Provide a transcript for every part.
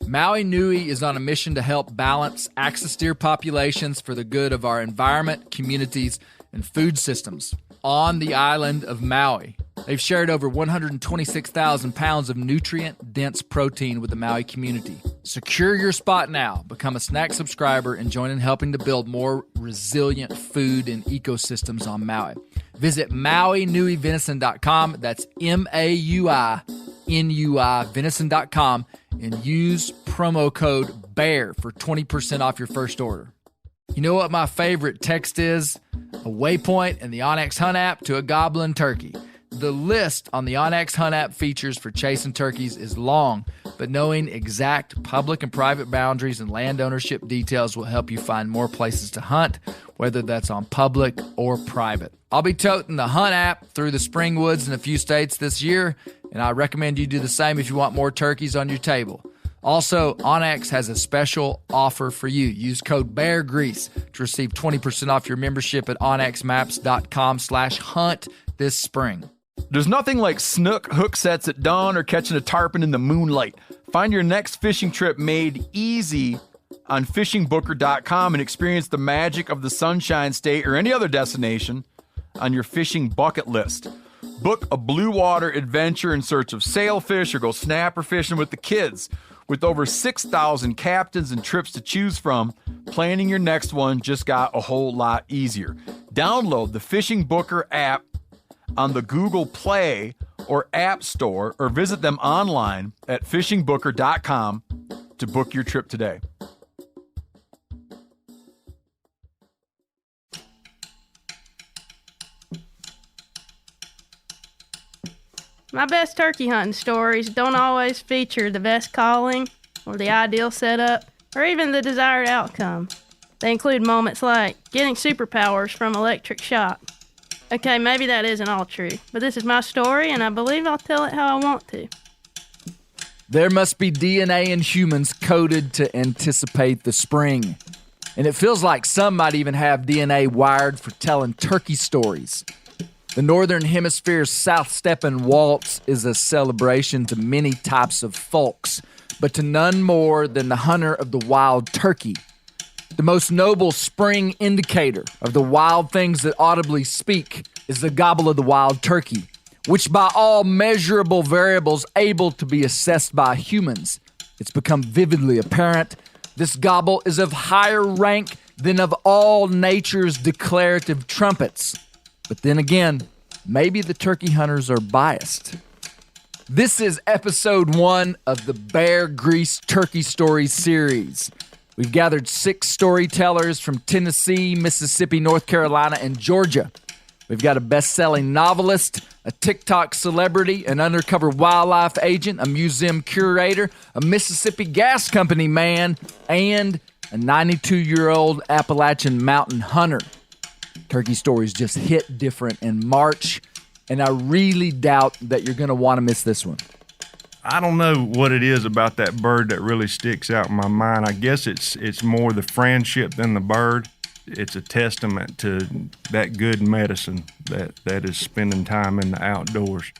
Maui Nui is on a mission to help balance axis deer populations for the good of our environment, communities, and food systems on the island of Maui. They've shared over 126,000 pounds of nutrient-dense protein with the Maui community. Secure your spot now. Become a snack subscriber and join in helping to build more resilient food and ecosystems on Maui. Visit MauiNuiVenison.com. That's MAUI venison.com and use promo code BEAR for 20% off your first order. You know what my favorite text is? A waypoint in the onX Hunt app to a goblin turkey. The list on the onX Hunt app features for chasing turkeys is long, but knowing exact public and private boundaries and land ownership details will help you find more places to hunt, whether that's on public or private. I'll be toting the Hunt app through the spring woods in a few states this year, and I recommend you do the same if you want more turkeys on your table. Also, onX has a special offer for you. Use code BEARGREASE to receive 20% off your membership at onxmaps.com/hunt this spring. There's nothing like snook hook sets at dawn or catching a tarpon in the moonlight. Find your next fishing trip made easy on fishingbooker.com and experience the magic of the Sunshine State or any other destination on your fishing bucket list. Book a blue water adventure in search of sailfish or go snapper fishing with the kids. With over 6,000 captains and trips to choose from, planning your next one just got a whole lot easier. Download the Fishing Booker app on the Google Play or App Store or visit them online at fishingbooker.com to book your trip today. My best turkey hunting stories don't always feature the best calling or the ideal setup or even the desired outcome. They include moments like getting superpowers from electric shock. Okay, maybe that isn't all true, but this is my story and I believe I'll tell it how I want to. There must be DNA in humans coded to anticipate the spring. And it feels like some might even have DNA wired for telling turkey stories. The Northern Hemisphere's South Steppin' Waltz is a celebration to many types of folks, but to none more than the hunter of the wild turkey. The most noble spring indicator of the wild things that audibly speak is the gobble of the wild turkey, which by all measurable variables able to be assessed by humans, it's become vividly apparent this gobble is of higher rank than of all nature's declarative trumpets. But then again, maybe the turkey hunters are biased. This is episode 1 of the Bear Grease Turkey Stories series. We've gathered 6 storytellers from Tennessee, Mississippi, North Carolina, and Georgia. We've got a best-selling novelist, a TikTok celebrity, an undercover wildlife agent, a museum curator, a Mississippi gas company man, and a 92-year-old Appalachian mountain hunter. Turkey Stories just hit different in March, and I really doubt that you're going to want to miss this one. I don't know what it is about that bird that really sticks out in my mind. I guess it's more the friendship than the bird. It's a testament to that good medicine that is spending time in the outdoors.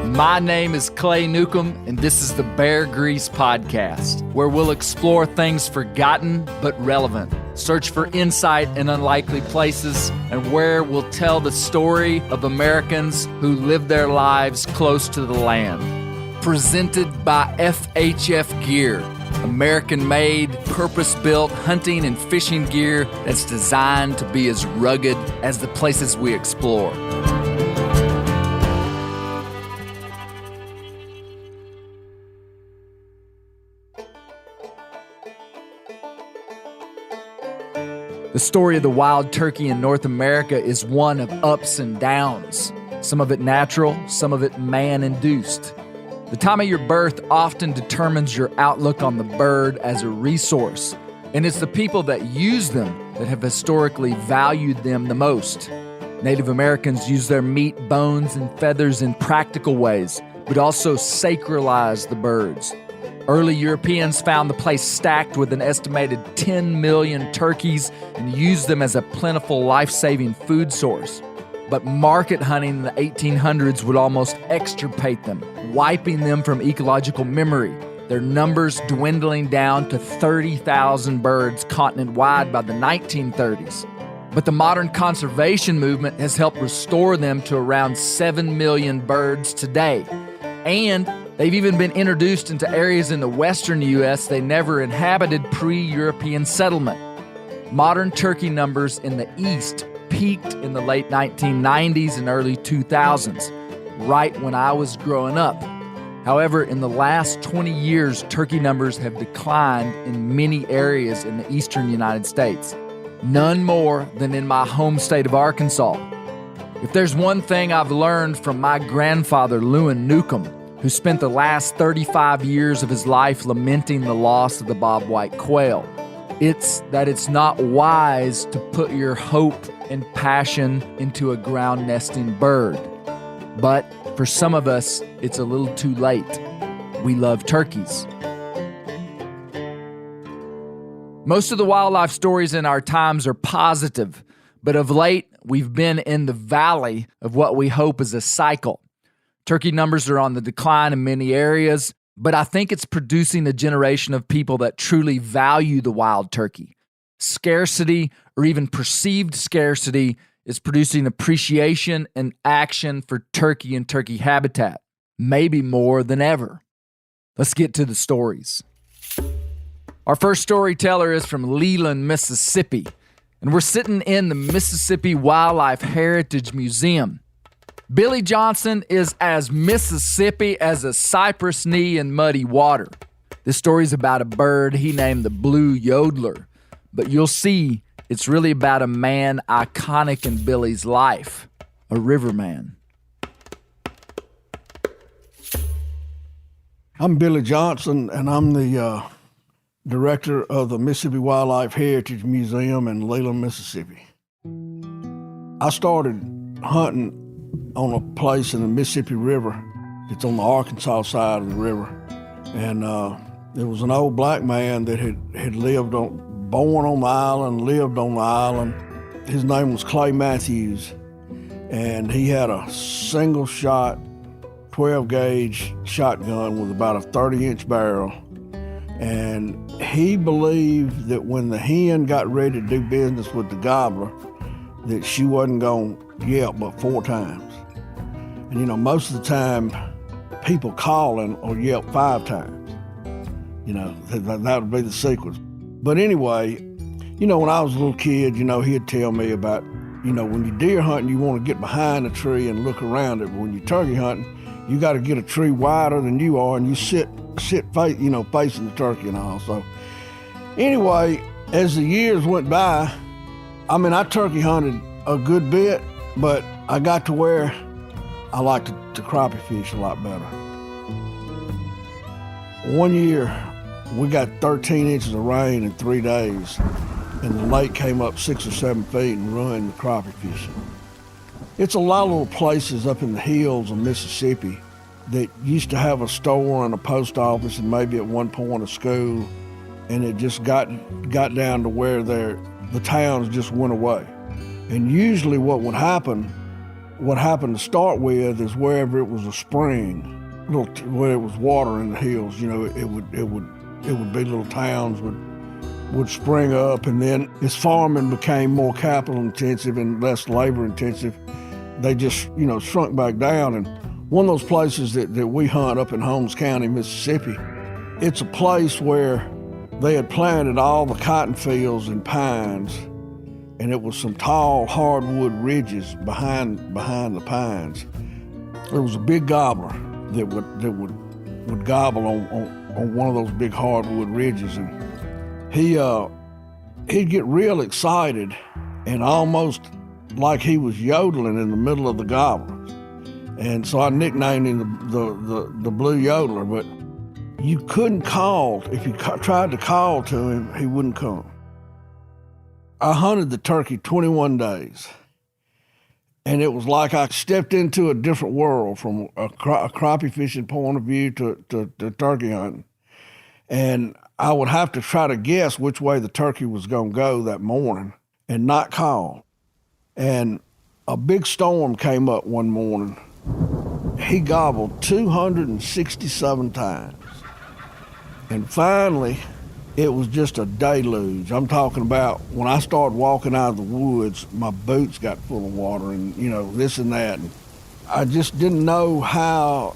My name is Clay Newcomb, and this is the Bear Grease Podcast, where we'll explore things forgotten but relevant, search for insight in unlikely places, and where we'll tell the story of Americans who live their lives close to the land. Presented by FHF Gear, American-made, purpose-built hunting and fishing gear that's designed to be as rugged as the places we explore. The story of the wild turkey in North America is one of ups and downs. Some of it natural, some of it man-induced. The time of your birth often determines your outlook on the bird as a resource, and it's the people that use them that have historically valued them the most. Native Americans use their meat, bones, and feathers in practical ways, but also sacralize the birds. Early Europeans found the place stacked with an estimated 10 million turkeys and used them as a plentiful, life-saving food source. but market hunting in the 1800s would almost extirpate them, wiping them from ecological memory, their numbers dwindling down to 30,000 birds continent-wide by the 1930s. But the modern conservation movement has helped restore them to around 7 million birds today. And they've even been introduced into areas in the western U.S. they never inhabited pre-European settlement. Modern turkey numbers in the east peaked in the late 1990s and early 2000s, right when I was growing up. However, in the last 20 years, turkey numbers have declined in many areas in the eastern United States. None more than in my home state of Arkansas. If there's one thing I've learned from my grandfather, Lewin Newcomb, who spent the last 35 years of his life lamenting the loss of the bobwhite quail, it's that it's not wise to put your hope and passion into a ground-nesting bird. But for some of us, it's a little too late. We love turkeys. Most of the wildlife stories in our times are positive, but of late, we've been in the valley of what we hope is a cycle. Turkey numbers are on the decline in many areas, but I think it's producing a generation of people that truly value the wild turkey. Scarcity, or even perceived scarcity, is producing appreciation and action for turkey and turkey habitat, maybe more than ever. Let's get to the stories. Our first storyteller is from Leland, Mississippi, and we're sitting in the Mississippi Wildlife Heritage Museum. Billy Johnson is as Mississippi as a cypress knee in muddy water. This story's about a bird he named the blue yodeler, but you'll see it's really about a man iconic in Billy's life, a riverman. I'm Billy Johnson, and I'm the director of the Mississippi Wildlife Heritage Museum in Leland, Mississippi. I started hunting on a place in the Mississippi River. It's on the Arkansas side of the river. And there was an old black man that had born on the island, lived on the island. His name was Clay Matthews, and he had a single shot, 12 gauge shotgun with about a 30-inch barrel. And he believed that when the hen got ready to do business with the gobbler, that she wasn't going to yelp but 4 times. And most of the time, people calling or yelp 5 times. That would be the sequence. But anyway, when I was a little kid, he'd tell me about, when you're deer hunting, you want to get behind a tree and look around it. But when you're turkey hunting, you got to get a tree wider than you are, and you sit facing the turkey and all. So anyway, as the years went by, I turkey hunted a good bit, but I got to where I liked to crappie fish a lot better. One year, we got 13 inches of rain in 3 days, and the lake came up 6 or 7 feet and ruined the crappie fishing. It's a lot of little places up in the hills of Mississippi that used to have a store and a post office and maybe at one point a school, and it just got down to where the towns just went away. And usually what happened to start with is wherever it was a spring, where it was water in the hills, it would be little towns would spring up, and then as farming became more capital intensive and less labor intensive, they just, shrunk back down. And one of those places that we hunt up in Holmes County, Mississippi, it's a place where they had planted all the cotton fields and pines, and it was some tall hardwood ridges behind the pines. There was a big gobbler that would gobble on one of those big hardwood ridges, and he'd get real excited and almost like he was yodeling in the middle of the gobblers. And so I nicknamed him the blue yodeler, but you couldn't call. If you tried to call to him, he wouldn't come. I hunted the turkey 21 days, and it was like I stepped into a different world from a crappie fishing point of view to turkey hunting. And I would have to try to guess which way the turkey was going to go that morning and not call. And a big storm came up one morning. He gobbled 267 times. And finally, it was just a deluge. I'm talking about when I started walking out of the woods, my boots got full of water and, this and that. And I just didn't know how,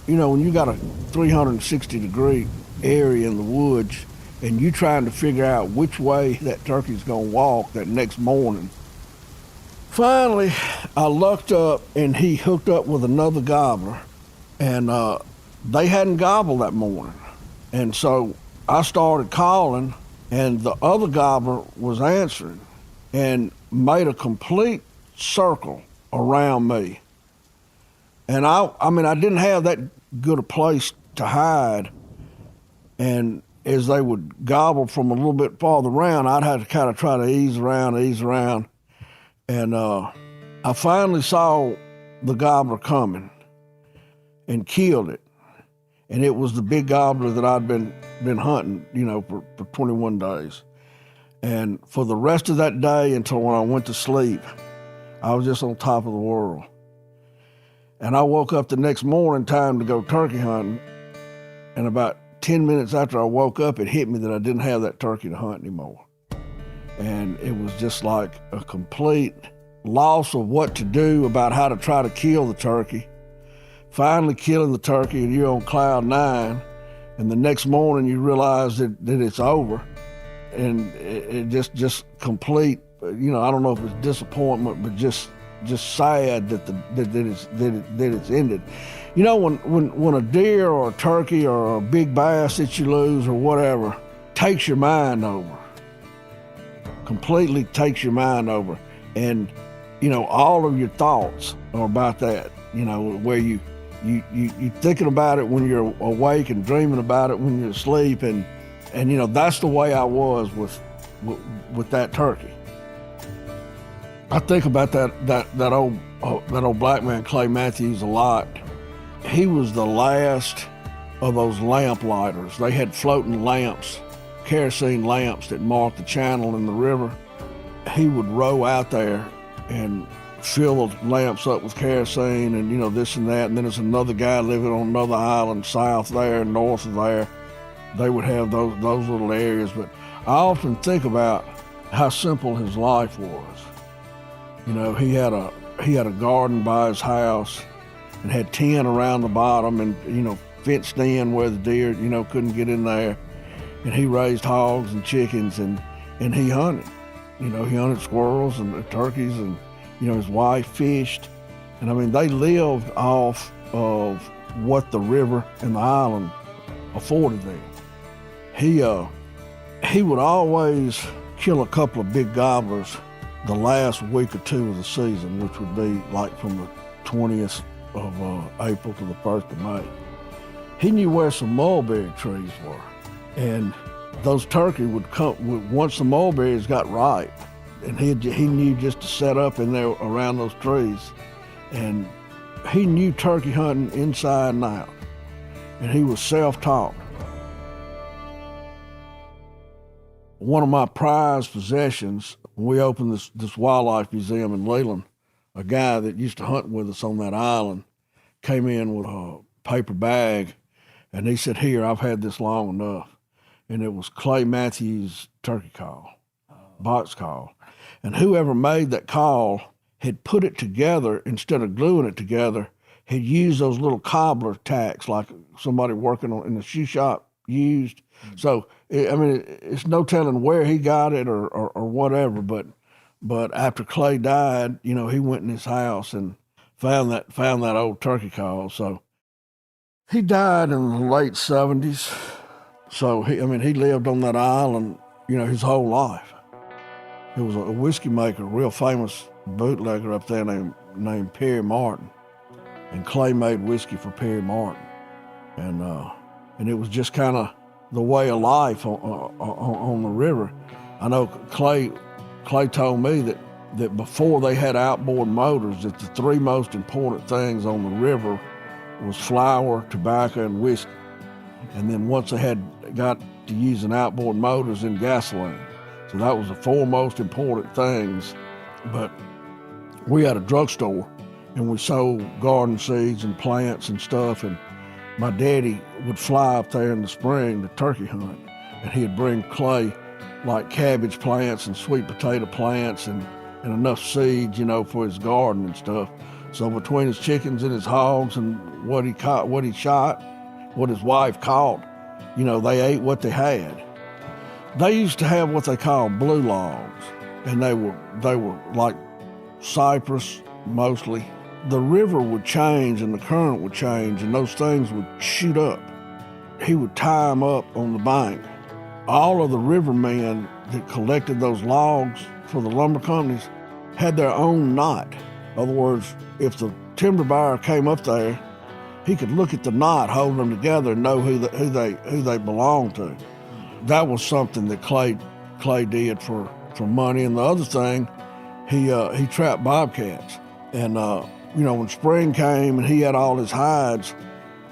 when you got a 360-degree area in the woods and you trying to figure out which way that turkey's gonna walk that next morning. Finally, I looked up and he hooked up with another gobbler, and they hadn't gobbled that morning. And so I started calling, and the other gobbler was answering and made a complete circle around me. And I didn't have that good a place to hide. And as they would gobble from a little bit farther around, I'd have to kind of try to ease around. And I finally saw the gobbler coming and killed it. And it was the big gobbler that I'd been hunting, for 21 days. And for the rest of that day until when I went to sleep, I was just on top of the world. And I woke up the next morning, time to go turkey hunting. And about 10 minutes after I woke up, it hit me that I didn't have that turkey to hunt anymore. And it was just like a complete loss of what to do about how to try to kill the turkey. Finally killing the turkey, and you're on cloud 9, and the next morning you realize that it's over. And it just complete, I don't know if it's disappointment, but just sad that it's ended. When a deer or a turkey or a big bass that you lose or whatever takes your mind over, completely takes your mind over, and all of your thoughts are about that. Where you thinking about it when you're awake and dreaming about it when you're asleep, and that's the way I was with that turkey. I think about that old black man Clay Matthews a lot. He was the last of those lamp lighters. They had floating lamps, kerosene lamps that marked the channel in the river. He would row out there and fill the lamps up with kerosene and this and that. And then there's another guy living on another island south there and north of there. They would have those little areas. But I often think about how simple his life was. He had a garden by his house and had 10 around the bottom and, fenced in where the deer, couldn't get in there. And he raised hogs and chickens and he hunted. He hunted squirrels and turkeys and, his wife fished. And they lived off of what the river and the island afforded them. He would always kill a couple of big gobblers the last week or two of the season, which would be like from the 20th of April to the 1st of May. He knew where some mulberry trees were. And those turkey would come, once the mulberries got ripe, and he knew just to set up in there around those trees. And he knew turkey hunting inside and out. And he was self-taught. One of my prized possessions, when we opened this wildlife museum in Leland, a guy that used to hunt with us on that island came in with a paper bag, and he said, "Here, I've had this long enough." And it was Clay Matthews' turkey call, box call. And whoever made that call had put it together, instead of gluing it together, had used those little cobbler tacks like somebody working in the shoe shop used. So, it's no telling where he got it or whatever, but after Clay died, he went in his house and found that old turkey call. So he died in the late 70s. So he lived on that island, his whole life. He was a whiskey maker, a real famous bootlegger up there named Perry Martin. And Clay made whiskey for Perry Martin. And it was just kind of the way of life on the river. I know Clay told me that before they had outboard motors, that the three most important things on the river was flour, tobacco, and whiskey. And then once they had got to using outboard motors and gasoline. So that was the four most important things. But we had a drugstore, and we sold garden seeds and plants and stuff, and my daddy would fly up there in the spring to turkey hunt, and he'd bring Clay like cabbage plants and sweet potato plants and enough seeds, for his garden and stuff. So between his chickens and his hogs and what he caught, what he shot, what his wife caught, they ate what they had. They used to have what they called blue logs, and they were like cypress mostly. The river would change and the current would change, and those things would shoot up. He would tie them up on the bank. All of the rivermen that collected those logs for the lumber companies had their own knot. In other words, if the timber buyer came up there, he could look at the knot holding them together and know who they belonged to. That was something that Clay did for money. And the other thing, he trapped bobcats. And when spring came and he had all his hides,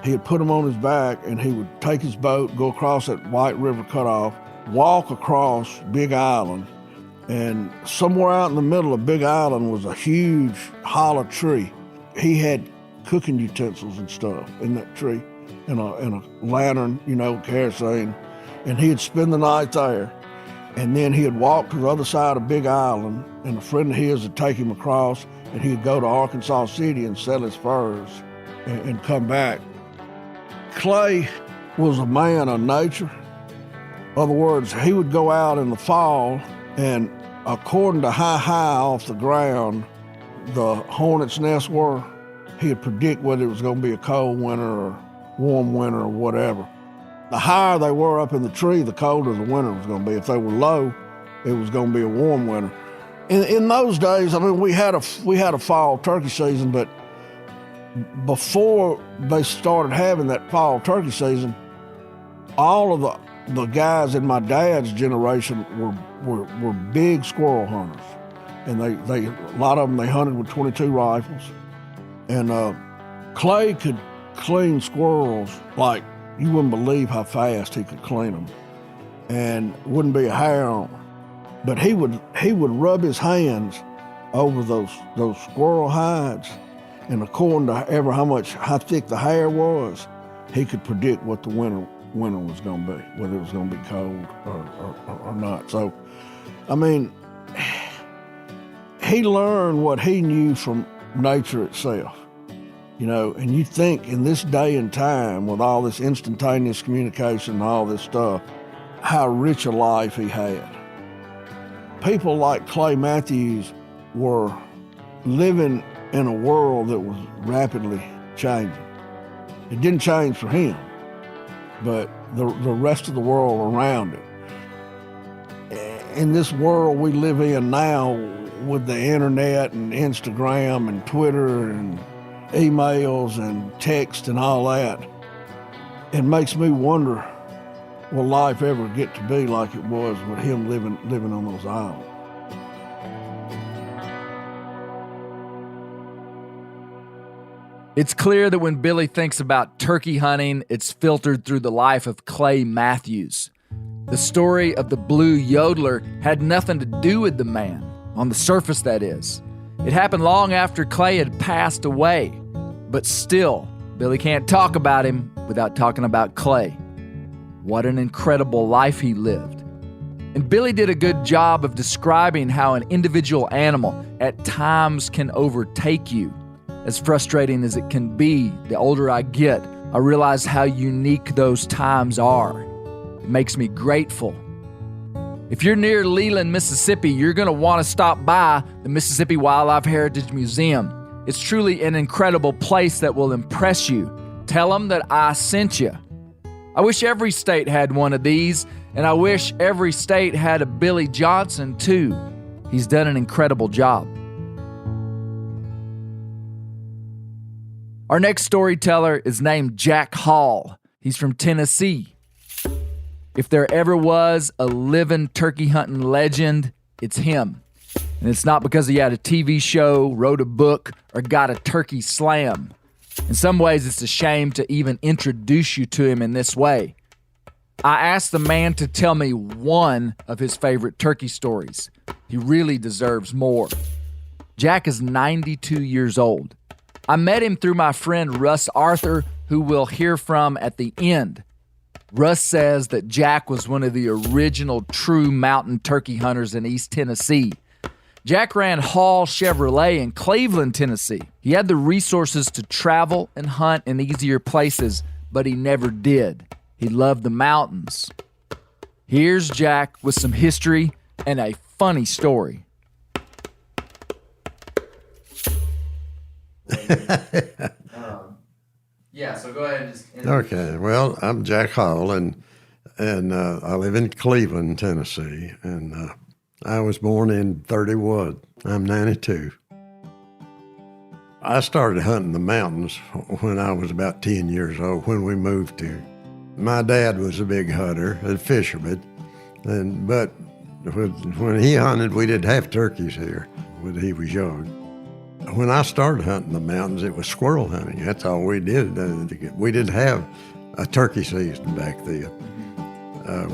he'd put them on his back, and he would take his boat, go across that White River cutoff, walk across Big Island, and somewhere out in the middle of Big Island was a huge hollow tree. He had cooking utensils and stuff in that tree, and a lantern, kerosene, and he'd spend the night there. And then he'd walk to the other side of Big Island, and a friend of his would take him across, and he'd go to Arkansas City and sell his furs and come back. Clay was a man of nature. In other words, he would go out in the fall, and according to how high off the ground the hornet's nests were, he'd predict whether it was going to be a cold winter or warm winter or whatever. The higher they were up in the tree, the colder the winter was going to be. If they were low, it was going to be a warm winter. In those days, we had a fall turkey season, but before they started having that fall turkey season, all of the guys in my dad's generation were big squirrel hunters, and they a lot of them they hunted with .22 rifles, and Clay could clean squirrels like you wouldn't believe how fast he could clean them, and wouldn't be a hair on them. But he would rub his hands over those squirrel hides, and according to how thick the hair was, he could predict what the winter was going to be, whether it was going to be cold or not. So, he learned what he knew from nature itself, and you think in this day and time with all this instantaneous communication and all this stuff, how rich a life he had. People like Clay Matthews were living in a world that was rapidly changing. It didn't change for him, but the rest of the world around it. In this world we live in now with the internet and Instagram and Twitter and emails and text and all that, it makes me wonder, will life ever get to be like it was with him living on those islands? It's clear that when Billy thinks about turkey hunting, it's filtered through the life of Clay Matthews. The story of the Blue Yodeler had nothing to do with the man, on the surface that is. It happened long after Clay had passed away. But still, Billy can't talk about him without talking about Clay. What an incredible life he lived. And Billy did a good job of describing how an individual animal at times can overtake you. As frustrating as it can be, the older I get, I realize how unique those times are. It makes me grateful. If you're near Leland, Mississippi, you're going to want to stop by the Mississippi Wildlife Heritage Museum. It's truly an incredible place that will impress you. Tell them that I sent you. I wish every state had one of these, and I wish every state had a Billy Johnson too. He's done an incredible job. Our next storyteller is named Jack Hall. He's from Tennessee. If there ever was a living turkey hunting legend, it's him. And it's not because he had a TV show, wrote a book, or got a turkey slam. In some ways, it's a shame to even introduce you to him in this way. I asked the man to tell me one of his favorite turkey stories. He really deserves more. Jack is 92 years old. I met him through my friend Russ Arthur, who we'll hear from at the end. Russ says that Jack was one of the original true mountain turkey hunters in East Tennessee. Jack ran Hall Chevrolet in Cleveland, Tennessee. He had the resources to travel and hunt in easier places, but he never did. He loved the mountains. Here's Jack with some history and a funny story. Yeah, so go ahead and just... Okay, well, I'm Jack Hall, and I live in Cleveland, Tennessee, and I was born in 31. I'm 92. I started hunting the mountains when I was about 10 years old, when we moved here. My dad was a big hunter, a fisherman, but when he hunted, we didn't have turkeys here when he was young. When I started hunting the mountains, it was squirrel hunting. That's all we did. We didn't have a turkey season back then.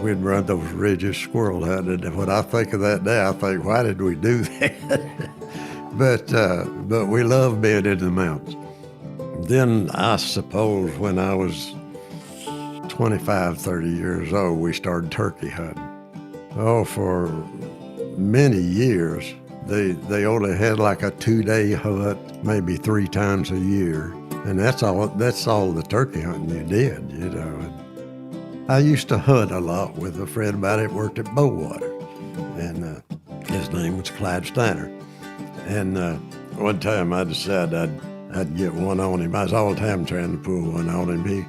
We'd run those ridges squirrel hunting. And when I think of that now, I think, why did we do that? But we loved being in the mountains. Then I suppose when I was 25, 30 years old, we started turkey hunting. Oh, for many years, they only had like a 2-day hunt, maybe 3 times a year. And that's all the turkey hunting you did, you know. And I used to hunt a lot with a friend of mine that worked at Bowater. And his name was Clyde Steiner. And one time I decided I'd get one on him. I was all the time trying to pull one on him.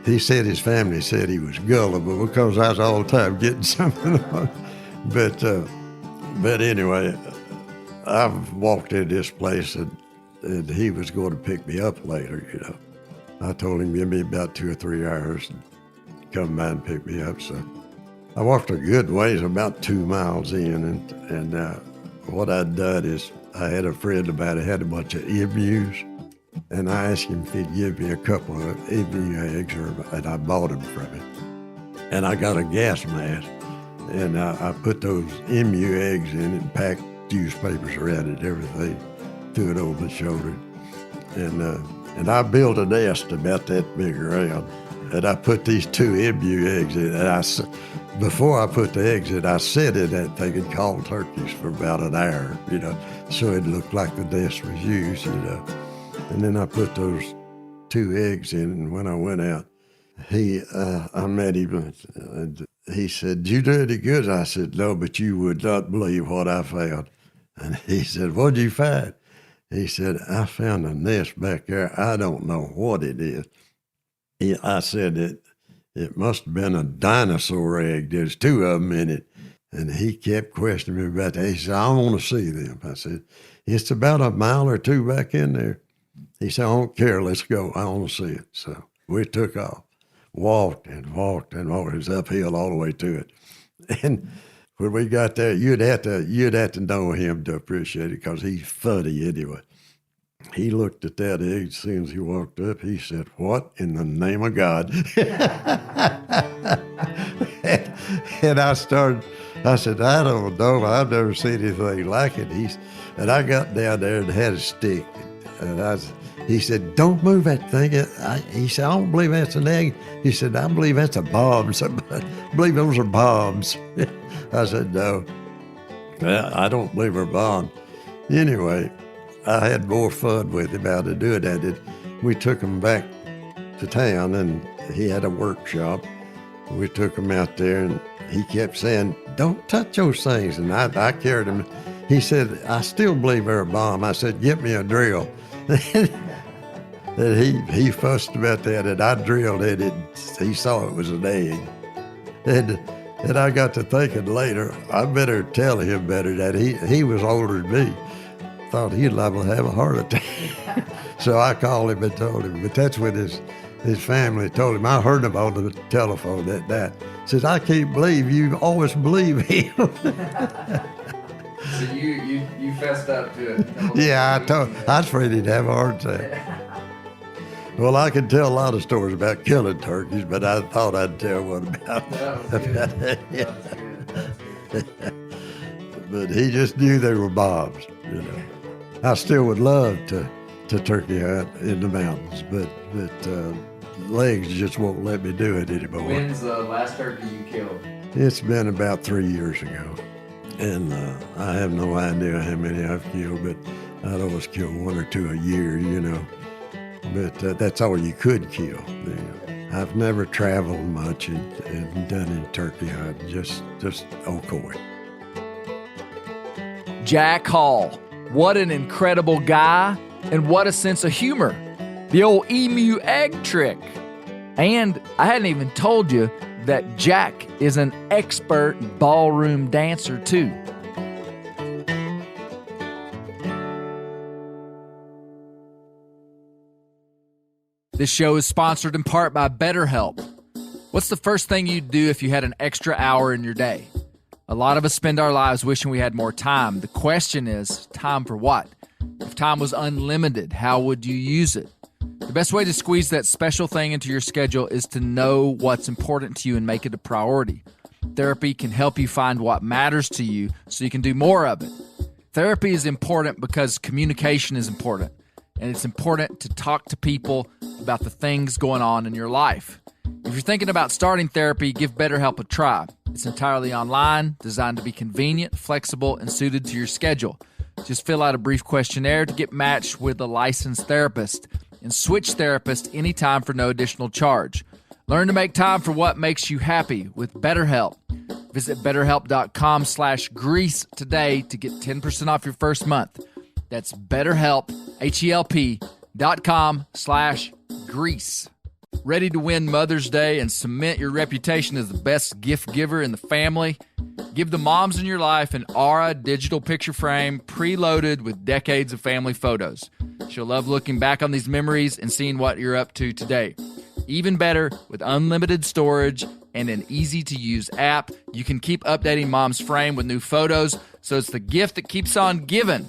He said his family said he was gullible because I was all the time getting something on him. But anyway, I walked in this place and he was going to pick me up later, you know. I told him give me about 2 or 3 hours and come by and pick me up. So I walked a good ways, about 2 miles in, and what I'd done is I had a friend of mine that had a bunch of emus, and I asked him if he'd give me a couple of emu eggs, and I bought them from him. And I got a gas mask. And I put those emu eggs in it and packed newspapers around it and everything, threw it over my shoulder. And I built a nest about that big around. And I put these 2 emu eggs in. And before I put the eggs in, I sat in that thing and called turkeys for about an hour, you know, so it looked like the nest was used, you know. And then I put those 2 eggs in, and when I went out, I met him, and he said, "Did you do any good?" I said, "No, but you would not believe what I found." And he said, "What'd you find?" He said, "I found a nest back there. I don't know what it is." I said, it must have been a dinosaur egg. There's 2 of them in it. And he kept questioning me about that. He said, "I want to see them." I said, "It's about a mile or 2 back in there." He said, "I don't care. Let's go. I want to see it." So we took off. Walked and walked. It was uphill all the way to it. And when we got there, you'd have to know him to appreciate it because he's funny anyway. He looked at that egg as soon as he walked up. He said, "What in the name of God?" And I said, "I don't know. I've never seen anything like it." And I got down there and had a stick. And he said, "Don't move that thing." He said, "I don't believe that's an egg." He said, "I believe that's a bomb. I believe those are bombs." I said, "No, I don't believe they're bombs." Anyway, I had more fun with him out of doing that. We took him back to town, and he had a workshop. We took him out there, and he kept saying, "Don't touch those things." And I carried him. He said, "I still believe they're a bomb." I said, "Get me a drill." And he fussed about that, and I drilled it. He saw it was an egg. And I got to thinking later, I better tell him better that he was older than me. Thought he'd liable to have a heart attack. So I called him and told him. But that's when his family told him. I heard him on the telephone that night. Says, "I can't believe you always believe him." So you fessed up to it. Yeah, I was afraid he'd have a heart attack. Well, I can tell a lot of stories about killing turkeys, but I thought I'd tell one about That was good. But he just knew they were bombs, you know. I still would love to turkey hunt in the mountains, but legs just won't let me do it anymore. When's the last turkey you killed? It's been about 3 years ago, and I have no idea how many I've killed, but I'd always kill 1 or 2 a year, you know. But that's all you could kill. I've never traveled much and done any turkey hunting, just Ocoee. Jack Hall. What an incredible guy, and what a sense of humor. The old emu egg trick. And I hadn't even told you that Jack is an expert ballroom dancer, too. This show is sponsored in part by BetterHelp. What's the first thing you'd do if you had an extra hour in your day? A lot of us spend our lives wishing we had more time. The question is, time for what? If time was unlimited, how would you use it? The best way to squeeze that special thing into your schedule is to know what's important to you and make it a priority. Therapy can help you find what matters to you so you can do more of it. Therapy is important because communication is important, and it's important to talk to people about the things going on in your life. If you're thinking about starting therapy, give BetterHelp a try. It's entirely online, designed to be convenient, flexible, and suited to your schedule. Just fill out a brief questionnaire to get matched with a licensed therapist and switch therapists anytime for no additional charge. Learn to make time for what makes you happy with BetterHelp. Visit BetterHelp.com/Grease today to get 10% off your first month. That's BetterHelp, HELP.com/Grease. Ready to win Mother's Day and cement your reputation as the best gift giver in the family? Give the moms in your life an Aura digital picture frame preloaded with decades of family photos. She'll love looking back on these memories and seeing what you're up to today. Even better, with unlimited storage and an easy-to-use app, you can keep updating mom's frame with new photos, so it's the gift that keeps on giving.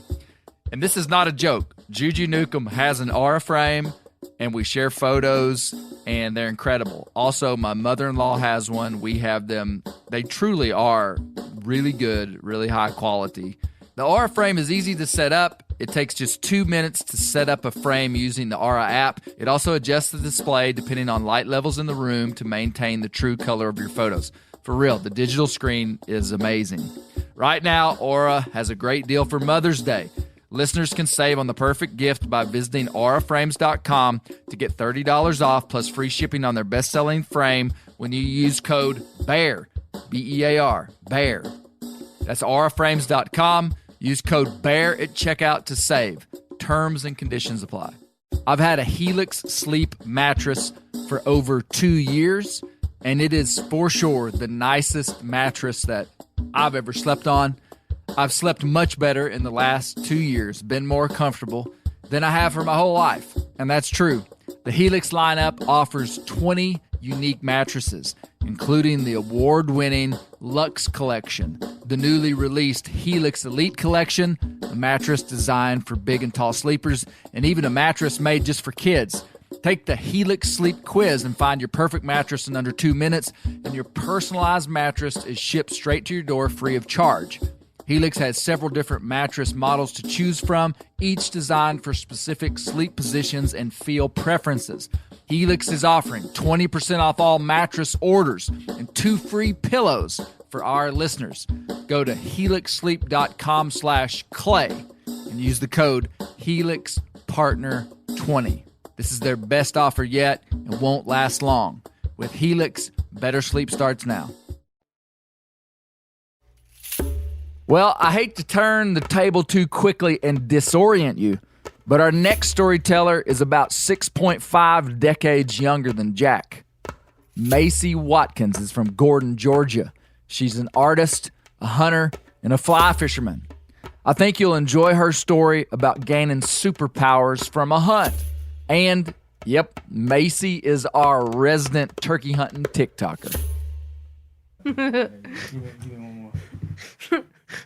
And this is not a joke. Juju Newcomb has an Aura frame, and we share photos, and they're incredible. Also, my mother-in-law has one. We have them. They truly are really good, really high quality. The Aura frame is easy to set up. It takes just 2 minutes to set up a frame using the Aura app. It also adjusts the display depending on light levels in the room to maintain the true color of your photos. For real, the digital screen is amazing. Right now, Aura has a great deal for Mother's Day. Listeners can save on the perfect gift by visiting auraframes.com to get $30 off plus free shipping on their best-selling frame when you use code BEAR, B-E-A-R, BEAR. That's auraframes.com. Use code BEAR at checkout to save. Terms and conditions apply. I've had a Helix Sleep mattress for over 2 years, and it is for sure the nicest mattress that I've ever slept on. I've slept much better in the last 2 years, been more comfortable than I have for my whole life. And that's true. The Helix lineup offers 20 unique mattresses, including the award-winning Luxe Collection, the newly released Helix Elite Collection, a mattress designed for big and tall sleepers, and even a mattress made just for kids. Take the Helix Sleep Quiz and find your perfect mattress in under 2 minutes, and your personalized mattress is shipped straight to your door free of charge. Helix has several different mattress models to choose from, each designed for specific sleep positions and feel preferences. Helix is offering 20% off all mattress orders and 2 free pillows for our listeners. Go to helixsleep.com/clay and use the code HelixPartner20. This is their best offer yet and won't last long. With Helix, better sleep starts now. Well, I hate to turn the table too quickly and disorient you, but our next storyteller is about 6.5 decades younger than Jack. Macy Watkins is from Gordon, Georgia. She's an artist, a hunter, and a fly fisherman. I think you'll enjoy her story about gaining superpowers from a hunt. And, yep, Macy is our resident turkey hunting TikToker.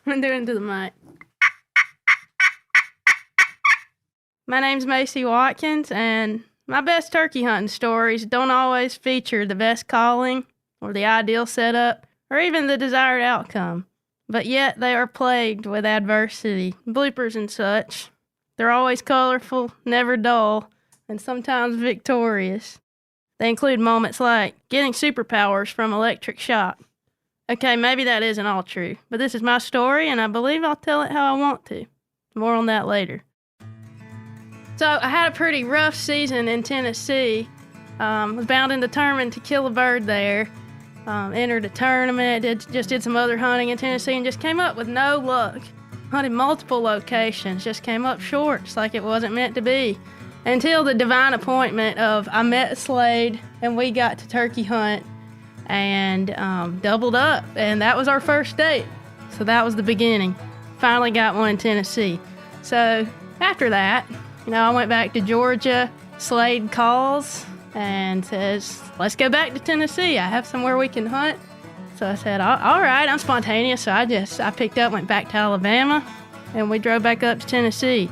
I'm doing to the mic. My name's Macy Watkins, and my best turkey hunting stories don't always feature the best calling or the ideal setup or even the desired outcome, but yet they are plagued with adversity, bloopers and such. They're always colorful, never dull, and sometimes victorious. They include moments like getting superpowers from electric shock. Okay, maybe that isn't all true, but this is my story, and I believe I'll tell it how I want to. More on that later. So I had a pretty rough season in Tennessee. Was bound and determined to kill a bird there. Entered a tournament, did some other hunting in Tennessee, and just came up with no luck. Hunted multiple locations, just came up short. It's like it wasn't meant to be. Until the divine appointment of I met Slade, and we got to turkey hunt and doubled up, and that was our first date. So that was the beginning. Finally got one in Tennessee. So after that, I went back to Georgia. Slade calls and says, let's go back to Tennessee. I have somewhere we can hunt. So I said, all right, I'm spontaneous. So I picked up, went back to Alabama, and we drove back up to Tennessee.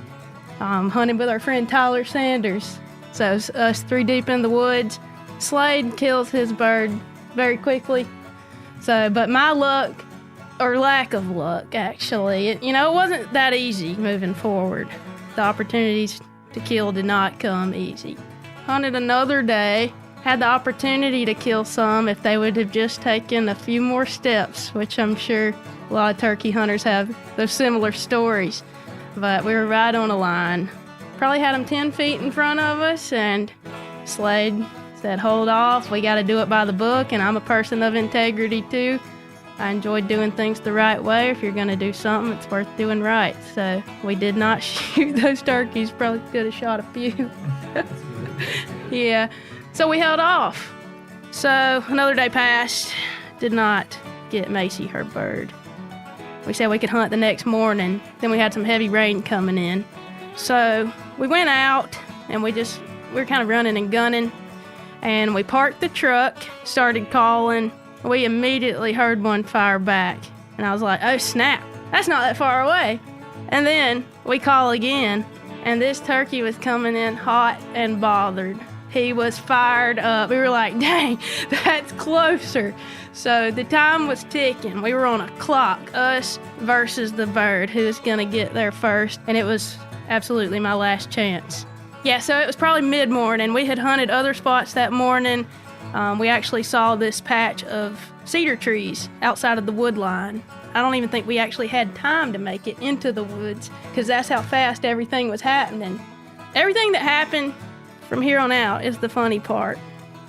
Hunted with our friend Tyler Sanders. So us three deep in the woods. Slade kills his bird very quickly. But my luck, or lack of luck, actually, it wasn't that easy moving forward. The opportunities to kill did not come easy. Hunted another day, had the opportunity to kill some if they would have just taken a few more steps, which I'm sure a lot of turkey hunters have those similar stories. But we were right on a line. Probably had them 10 feet in front of us, and Slade said, hold off, we got to do it by the book, and I'm a person of integrity too. I enjoy doing things the right way. If you're going to do something, it's worth doing right. So we did not shoot those turkeys. Probably could have shot a few. Yeah. So we held off. So another day passed. Did not get Macy her bird. We said we could hunt the next morning. Then we had some heavy rain coming in. So we went out, and we were kind of running and gunning. And we parked the truck, started calling. We immediately heard one fire back. And I was like, oh snap, that's not that far away. And then we call again, and this turkey was coming in hot and bothered. He was fired up. We were like, dang, that's closer. So the time was ticking. We were on a clock, us versus the bird, who's gonna get there first. And it was absolutely my last chance. Yeah, so it was probably mid-morning. We had hunted other spots that morning. We actually saw this patch of cedar trees outside of the wood line. I don't even think we actually had time to make it into the woods, because that's how fast everything was happening. Everything that happened from here on out is the funny part.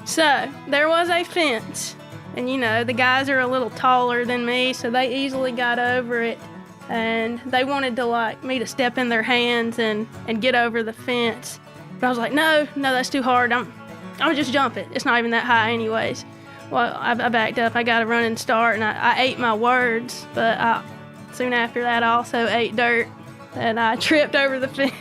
So there was a fence, and the guys are a little taller than me, so they easily got over it, and they wanted to me to step in their hands and get over the fence. But I was like, no, that's too hard. I'm gonna just jump it. It's not even that high anyways. Well, I backed up. I got a running start, and I ate my words, but soon after that I also ate dirt, and I tripped over the fence.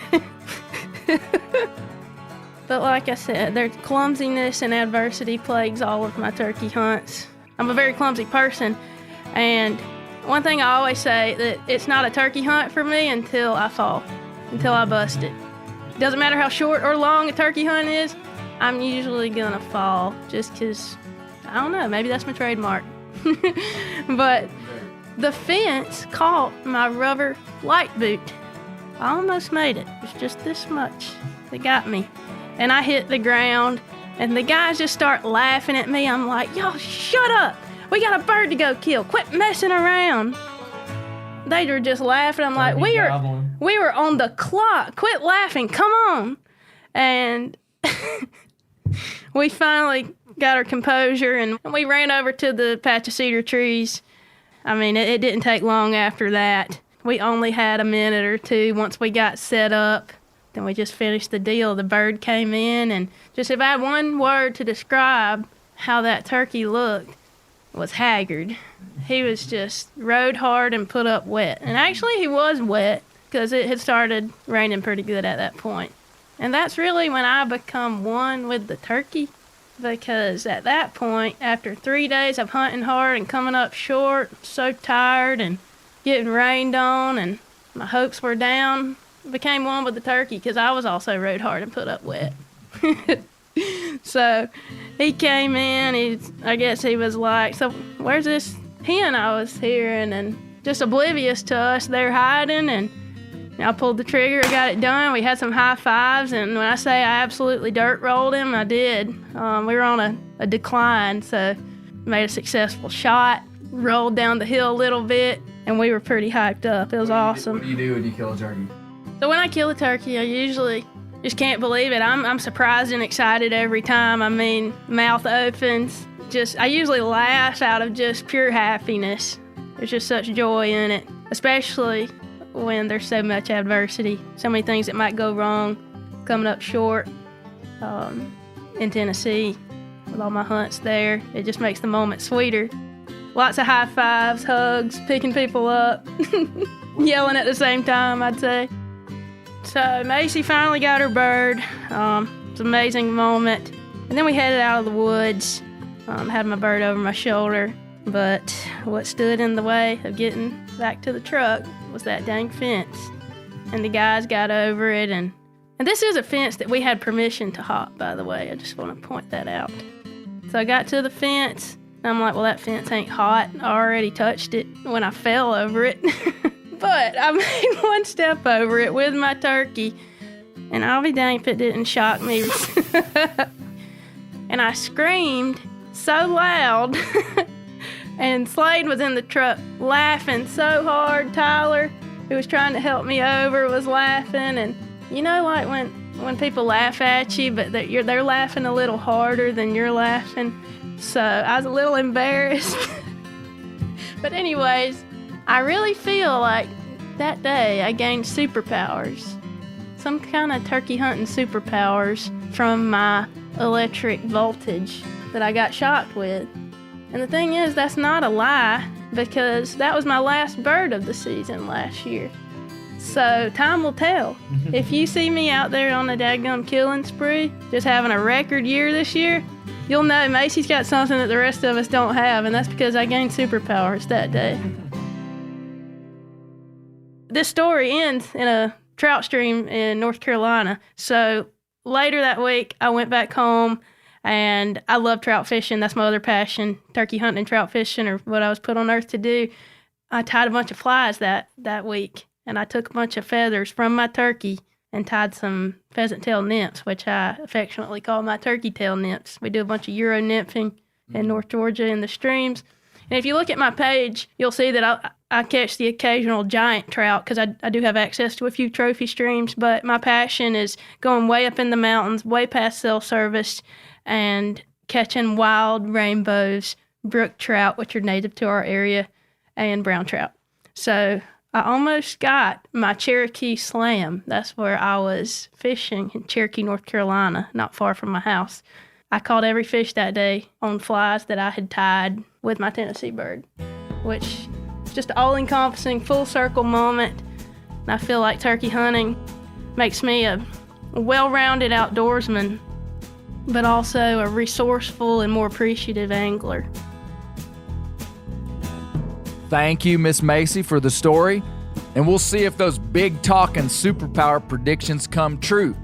But like I said, there's clumsiness and adversity plagues all of my turkey hunts. I'm a very clumsy person, and one thing I always say, that it's not a turkey hunt for me until I fall, until I bust it. Doesn't matter how short or long a turkey hunt is, I'm usually gonna fall, just because, I don't know, maybe that's my trademark. But the fence caught my rubber light boot. I almost made it. It was just this much. It got me. And I hit the ground, and the guys just start laughing at me. I'm like, y'all shut up. We got a bird to go kill. Quit messing around. They were just laughing. I'm like, we were on the clock. Quit laughing. Come on. And we finally got our composure, and we ran over to the patch of cedar trees. I mean, it didn't take long after that. We only had a minute or two once we got set up. Then we just finished the deal. The bird came in, and just if I had one word to describe how that turkey looked, it was haggard. He was just rode hard and put up wet. And actually he was wet, because it had started raining pretty good at that point. And that's really when I become one with the turkey, because at that point, after 3 days of hunting hard and coming up short, so tired and getting rained on, and my hopes were down, became one with the turkey, because I was also rode hard and put up wet. So he came in, I guess he was like, so where's this hen I was hearing? And just oblivious to us, they're hiding, and I pulled the trigger, I got it done. We had some high fives, and when I say I absolutely dirt rolled him, I did. We were on a decline, so made a successful shot, rolled down the hill a little bit, and we were pretty hyped up. It was awesome. What do you do when you kill a turkey? So when I kill a turkey, I usually just can't believe it. I'm surprised and excited every time. I mean, mouth opens. I usually laugh out of just pure happiness. There's just such joy in it, especially when there's so much adversity, so many things that might go wrong, coming up short in Tennessee with all my hunts there. It just makes the moment sweeter. Lots of high fives, hugs, picking people up, yelling at the same time, I'd say. So Macy finally got her bird. It's an amazing moment. And then we headed out of the woods. Had my bird over my shoulder. But what stood in the way of getting back to the truck was that dang fence. And the guys got over it. And this is a fence that we had permission to hop, by the way. I just want to point that out. So I got to the fence. And I'm like, well, that fence ain't hot. I already touched it when I fell over it. But I made one step over it with my turkey, and I'll be dang if it didn't shock me. And I screamed so loud, and Slade was in the truck laughing so hard. Tyler, who was trying to help me over, was laughing. And you know, like when people laugh at you, but they're laughing a little harder than you're laughing. So I was a little embarrassed. But anyways, I really feel like that day I gained superpowers. Some kind of turkey hunting superpowers from my electric voltage that I got shocked with. And the thing is, that's not a lie, because that was my last bird of the season last year. So time will tell. If you see me out there on a dadgum killing spree, just having a record year this year, you'll know Macy's got something that the rest of us don't have, and that's because I gained superpowers that day. This story ends in a trout stream in North Carolina. So later that week, I went back home, and I love trout fishing. That's my other passion, turkey hunting and trout fishing, or what I was put on earth to do. I tied a bunch of flies that week, and I took a bunch of feathers from my turkey and tied some pheasant tail nymphs, which I affectionately call my turkey tail nymphs. We do a bunch of Euro nymphing in North Georgia in the streams. And if you look at my page, you'll see that I catch the occasional giant trout, because I do have access to a few trophy streams, but my passion is going way up in the mountains, way past cell service, and catching wild rainbows, brook trout, which are native to our area, and brown trout. So I almost got my Cherokee Slam. That's where I was fishing in Cherokee, North Carolina, not far from my house. I caught every fish that day on flies that I had tied with my Tennessee bird, which is just an all-encompassing, full-circle moment. And I feel like turkey hunting makes me a well-rounded outdoorsman, but also a resourceful and more appreciative angler. Thank you, Miss Macy, for the story. And we'll see if those big talking superpower predictions come true.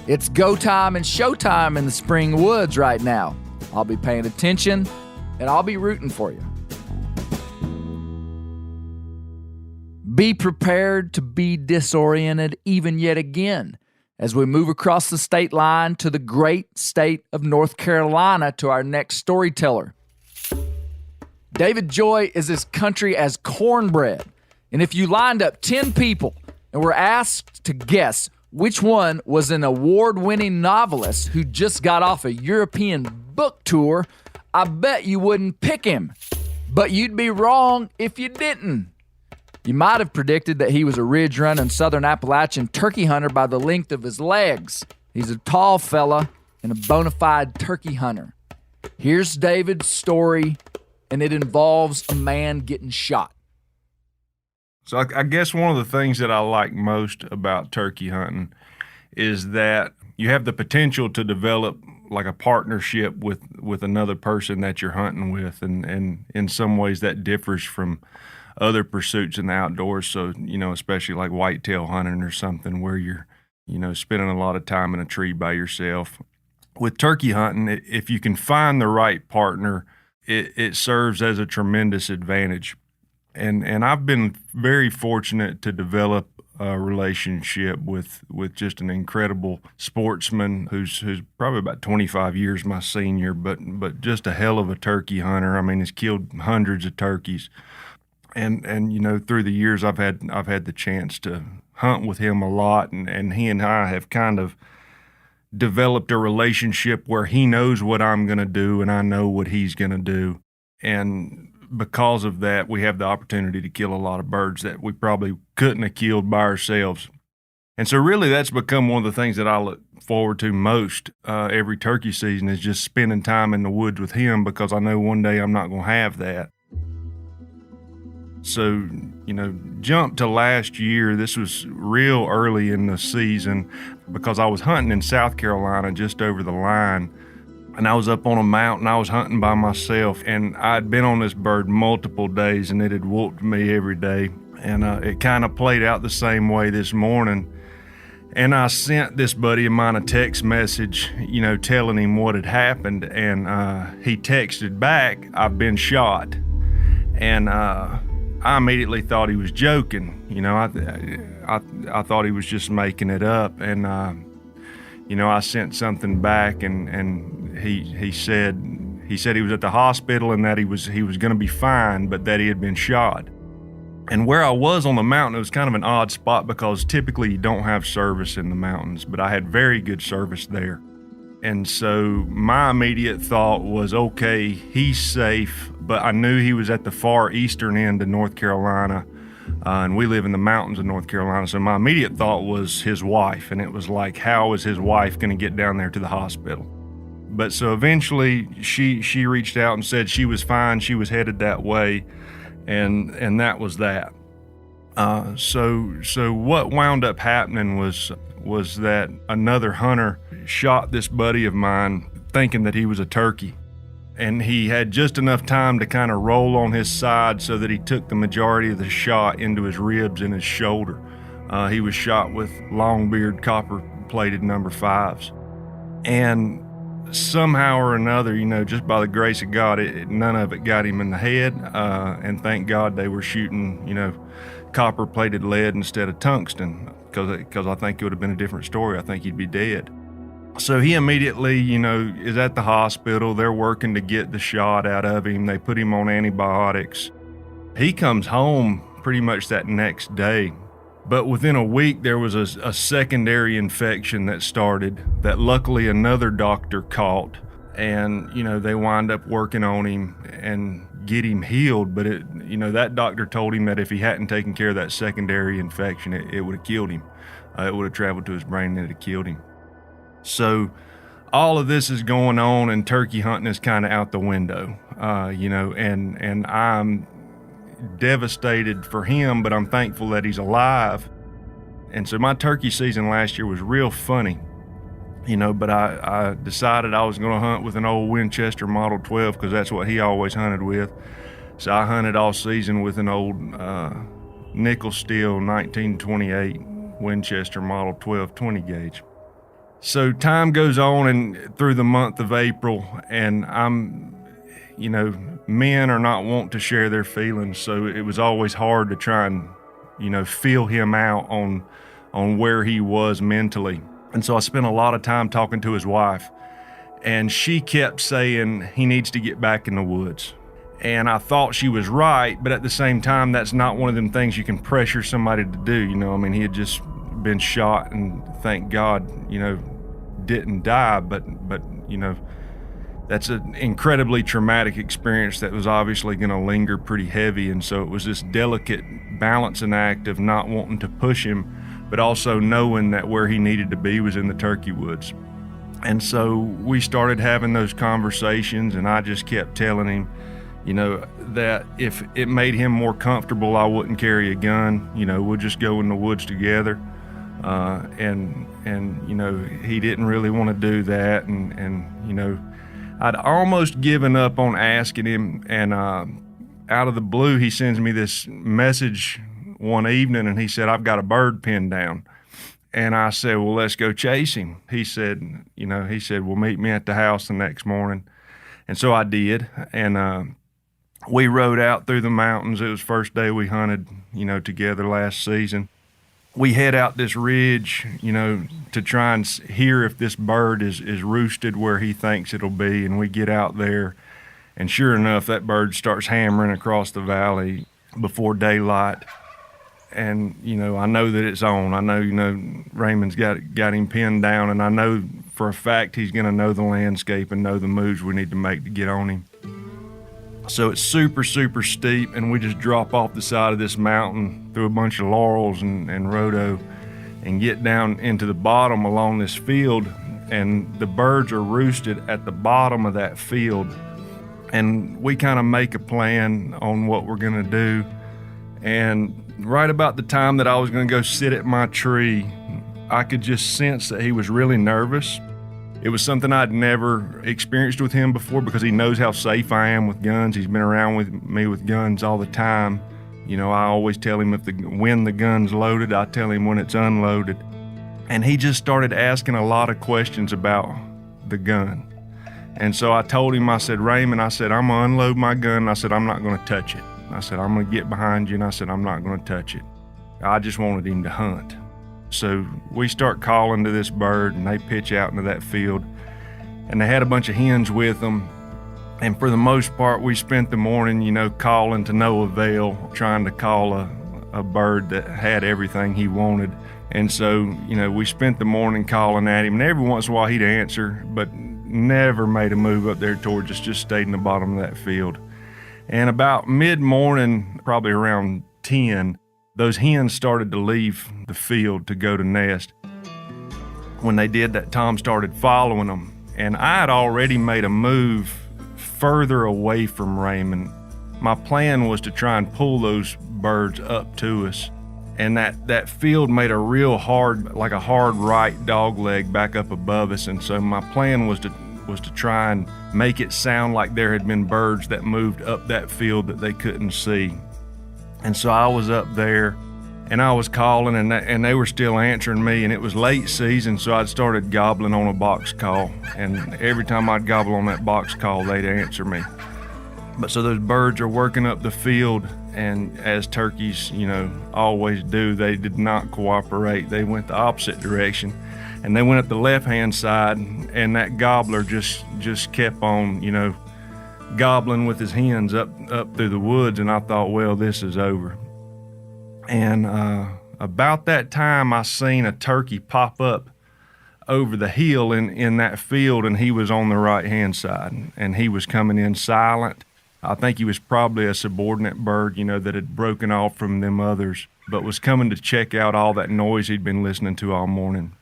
It's go time and showtime in the spring woods right now. I'll be paying attention, and I'll be rooting for you. Be prepared to be disoriented even yet again as we move across the state line to the great state of North Carolina to our next storyteller. David Joy is as country as cornbread. And if you lined up 10 people and were asked to guess which one was an award-winning novelist who just got off a European book tour, I bet you wouldn't pick him. But you'd be wrong if you didn't. You might have predicted that he was a ridge-running Southern Appalachian turkey hunter by the length of his legs. He's a tall fella and a bona fide turkey hunter. Here's David's story, and it involves a man getting shot. So I guess one of the things that I like most about turkey hunting is that you have the potential to develop like a partnership with another person that you're hunting with, and in some ways that differs from other pursuits in the outdoors. So, especially like whitetail hunting or something where you're, spending a lot of time in a tree by yourself. With turkey hunting, if you can find the right partner, it serves as a tremendous advantage. And I've been very fortunate to develop relationship with just an incredible sportsman who's probably about 25 years my senior, but just a hell of a turkey hunter. I mean, he's killed hundreds of turkeys, and through the years I've had the chance to hunt with him a lot, and he and I have kind of developed a relationship where he knows what I'm going to do and I know what he's going to do. And because of that, we have the opportunity to kill a lot of birds that we probably couldn't have killed by ourselves. And so really that's become one of the things that I look forward to most every turkey season, is just spending time in the woods with him, because I know one day I'm not going to have that. So, jump to last year. This was real early in the season because I was hunting in South Carolina just over the line, and I was up on a mountain. I was hunting by myself, and I'd been on this bird multiple days, and it had whooped me every day. And it kind of played out the same way this morning. And I sent this buddy of mine a text message, telling him what had happened, and he texted back, "I've been shot." And I immediately thought he was joking. I thought he was just making it up. And, I sent something back, and he said he was at the hospital and that he was going to be fine, but that he had been shot. And where I was on the mountain, it was kind of an odd spot because typically you don't have service in the mountains, but I had very good service there. And so my immediate thought was, okay, he's safe, but I knew he was at the far eastern end of North Carolina, and we live in the mountains of North Carolina. So my immediate thought was his wife, and it was like, how is his wife going to get down there to the hospital? But so eventually she reached out and said she was fine, she was headed that way, and that was that. So what wound up happening was that another hunter shot this buddy of mine thinking that he was a turkey. And he had just enough time to kind of roll on his side so that he took the majority of the shot into his ribs and his shoulder. He was shot with Longbeard copper-plated number 5s. And somehow or another, just by the grace of God, none of it got him in the head. And thank God they were shooting, copper-plated lead instead of tungsten, because I think it would have been a different story. I think he'd be dead. So he immediately, is at the hospital. They're working to get the shot out of him. They put him on antibiotics. He comes home pretty much that next day. But within a week, there was a secondary infection that started that luckily another doctor caught. And, they wind up working on him and get him healed. But, that doctor told him that if he hadn't taken care of that secondary infection, it would have killed him. It would have traveled to his brain and it would have killed him. So all of this is going on, and turkey hunting is kind of out the window, and I'm devastated for him, but I'm thankful that he's alive. And so my turkey season last year was real funny, but I decided I was going to hunt with an old Winchester Model 12 because that's what he always hunted with. So I hunted all season with an old nickel steel 1928 Winchester Model 12 20 gauge. So time goes on and through the month of April, and I'm, men are not wont to share their feelings, so it was always hard to try and, feel him out on where he was mentally. And so I spent a lot of time talking to his wife, and she kept saying he needs to get back in the woods. And I thought she was right, but at the same time, that's not one of them things you can pressure somebody to do. He had just been shot, and thank God, didn't die, but that's an incredibly traumatic experience that was obviously going to linger pretty heavy. And so it was this delicate balancing act of not wanting to push him, but also knowing that where he needed to be was in the turkey woods. And so we started having those conversations, and I just kept telling him, that if it made him more comfortable, I wouldn't carry a gun. We'll just go in the woods together. And he didn't really want to do that. And I'd almost given up on asking him. And out of the blue, he sends me this message one evening, and he said, "I've got a bird pinned down." And I said, "Well, let's go chase him." He said, "Well, meet me at the house the next morning." And so I did. And we rode out through the mountains. It was the first day we hunted, together last season. we head out this ridge, to try and hear if this bird is roosted where he thinks it'll be. And we get out there, and sure enough, that bird starts hammering across the valley before daylight. And, I know that it's on. I know, Raymond's got him pinned down, and I know for a fact he's going to know the landscape and know the moves we need to make to get on him. So it's super, super steep, and we just drop off the side of this mountain through a bunch of laurels and rhodo and get down into the bottom along this field, and the birds are roosted at the bottom of that field. And we kind of make a plan on what we're going to do. And right about the time that I was going to go sit at my tree, I could just sense that he was really nervous. It was something I'd never experienced with him before because he knows how safe I am with guns. He's been around with me with guns all the time. I always tell him when the gun's loaded, I tell him when it's unloaded. And he just started asking a lot of questions about the gun. And so I told him, I said, Raymond, I'm going to unload my gun. I said, I'm not going to touch it. I said, I'm going to get behind you. And I said, I'm not going to touch it. I just wanted him to hunt. So we start calling to this bird, and they pitch out into that field. And they had a bunch of hens with them. And for the most part, we spent the morning, calling to no avail, trying to call a bird that had everything he wanted. And so, we spent the morning calling at him. And every once in a while he'd answer, but never made a move up there towards us, just stayed in the bottom of that field. And about mid-morning, probably around 10, those hens started to leave the field to go to nest. When they did that, Tom started following them. And I had already made a move further away from Raymond. My plan was to try and pull those birds up to us. And that field made a real hard, like a hard right dog leg back up above us. And so my plan was to try and make it sound like there had been birds that moved up that field that they couldn't see. And so I was up there, and I was calling, and they were still answering me, and it was late season, so I'd started gobbling on a box call. And every time I'd gobble on that box call, they'd answer me. But so those birds are working up the field, and as turkeys, always do, they did not cooperate. They went the opposite direction. And they went up the left-hand side, and that gobbler just kept on, gobbling with his hens up through the woods, and I thought, well, this is over. And about that time, I seen a turkey pop up over the hill in that field, and he was on the right-hand side, and he was coming in silent. I think he was probably a subordinate bird, that had broken off from them others, but was coming to check out all that noise he'd been listening to all morning.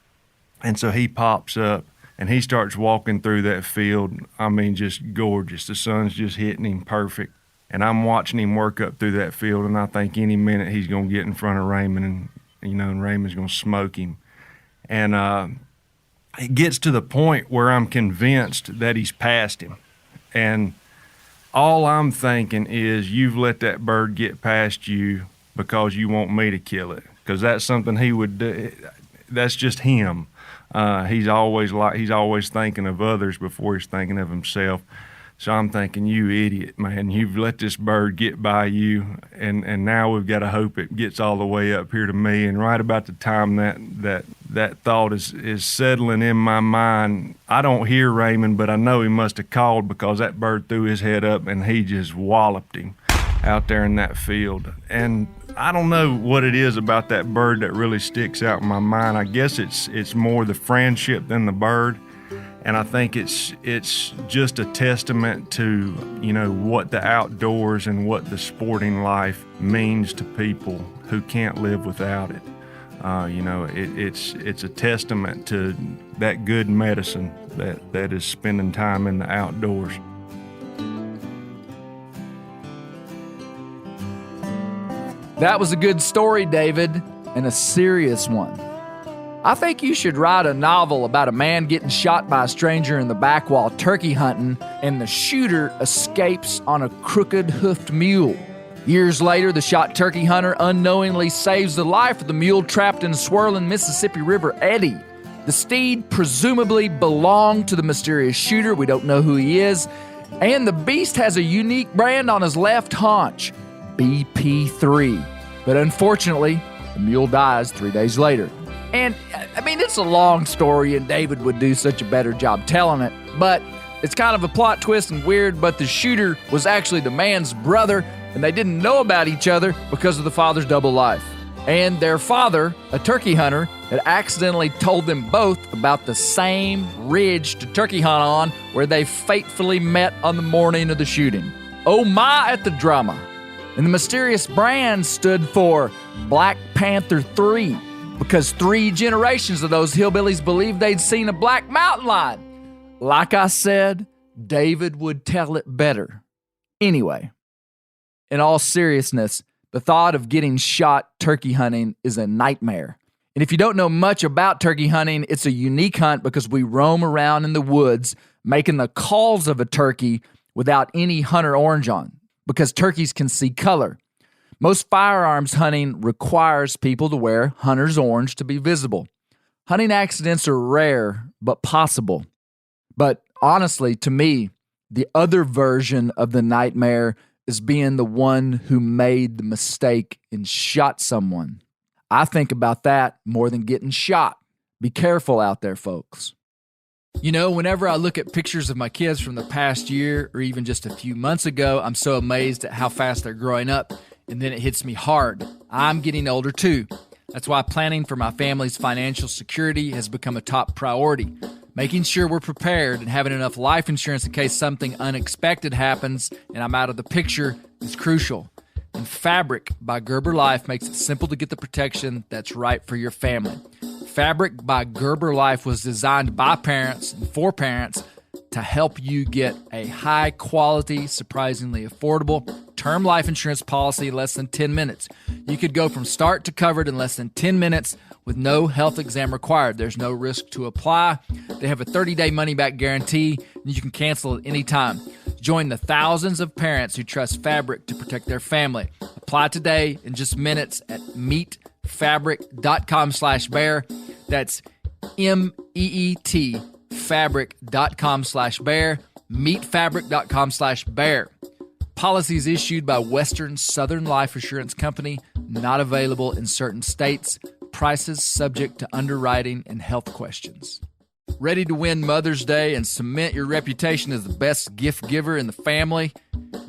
And so he pops up, and he starts walking through that field. I mean, just gorgeous. The sun's just hitting him perfect. And I'm watching him work up through that field, and I think any minute he's going to get in front of Raymond, and Raymond's going to smoke him. And it gets to the point where I'm convinced that he's past him. And all I'm thinking is, you've let that bird get past you because you want me to kill it. Because that's something he would do. That's just him. He's always thinking of others before he's thinking of himself. So I'm thinking, you idiot, man, you've let this bird get by you, and now we've got to hope it gets all the way up here to me. And right about the time that thought is settling in my mind, I don't hear Raymond, but I know he must have called, because that bird threw his head up and he just walloped him out there in that field. And I don't know what it is about that bird that really sticks out in my mind. I guess it's more the friendship than the bird. And I think it's just a testament to, what the outdoors and what the sporting life means to people who can't live without it. It's a testament to that good medicine that is spending time in the outdoors. That was a good story, David, and a serious one. I think you should write a novel about a man getting shot by a stranger in the back while turkey hunting, and the shooter escapes on a crooked hoofed mule. Years later, the shot turkey hunter unknowingly saves the life of the mule trapped in a swirling Mississippi River eddy. The steed presumably belonged to the mysterious shooter. We don't know who he is. And the beast has a unique brand on his left haunch, BP3. But unfortunately, The mule dies 3 days later. And, I mean, it's a long story, and David would do such a better job telling it, but it's kind of a plot twist and weird, but the shooter was actually the man's brother, and they didn't know about each other because of the father's double life. And their father, a turkey hunter, had accidentally told them both about the same ridge to turkey hunt on where they fatefully met on the morning of the shooting. Oh my at the drama. And the mysterious brand stood for Black Panther 3 because 3 generations of those hillbillies believed they'd seen a black mountain lion. Like I said, David would tell it better. Anyway, in all seriousness, the thought of getting shot turkey hunting is a nightmare. And if you don't know much about turkey hunting, it's a unique hunt because we roam around in the woods making the calls of a turkey without any hunter orange on, because turkeys can see color. Most firearms hunting requires people to wear hunter's orange to be visible. Hunting accidents are rare, but possible. But honestly, to me, the other version of the nightmare is being the one who made the mistake and shot someone. I think about that more than getting shot. Be careful out there, folks. You know, whenever I look at pictures of my kids from the past year or even just a few months ago, I'm so amazed at how fast they're growing up, and then it hits me hard. I'm getting older too. That's why planning for my family's financial security has become a top priority. Making sure we're prepared and having enough life insurance in case something unexpected happens and I'm out of the picture is crucial. And Fabric by Gerber Life makes it simple to get the protection that's right for your family. Fabric by Gerber Life was designed by parents and for parents to help you get a high-quality, surprisingly affordable term life insurance policy in less than 10 minutes. You could go from start to covered in less than 10 minutes with no health exam required. There's no risk to apply. They have a 30-day money-back guarantee, and you can cancel at any time. Join the thousands of parents who trust Fabric to protect their family. Apply today in just minutes at meetfabric.com/bear. That's MEET fabric.com/bear. Meetfabric.com/bear. Policies issued by Western Southern Life Assurance Company, not available in certain states. Prices subject to underwriting and health questions. Ready to win Mother's Day and cement your reputation as the best gift giver in the family?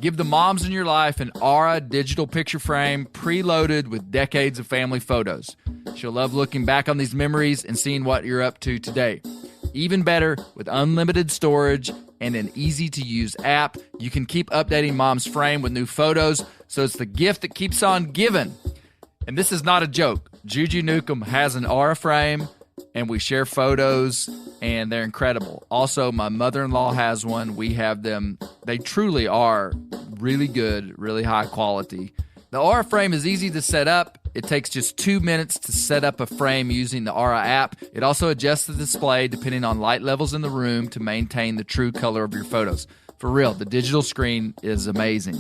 Give the moms in your life an Aura digital picture frame preloaded with decades of family photos. She'll love looking back on these memories and seeing what you're up to today. Even better, with unlimited storage and an easy-to-use app, you can keep updating mom's frame with new photos, so it's the gift that keeps on giving. And this is not a joke. Juju Newcomb has an Aura frame, and we share photos, and they're incredible. Also, my mother-in-law has one. We have them. They truly are really good, really high quality. The Aura frame is easy to set up. It takes just 2 minutes to set up a frame using the Aura app. It also adjusts the display depending on light levels in the room to maintain the true color of your photos. For real, the digital screen is amazing.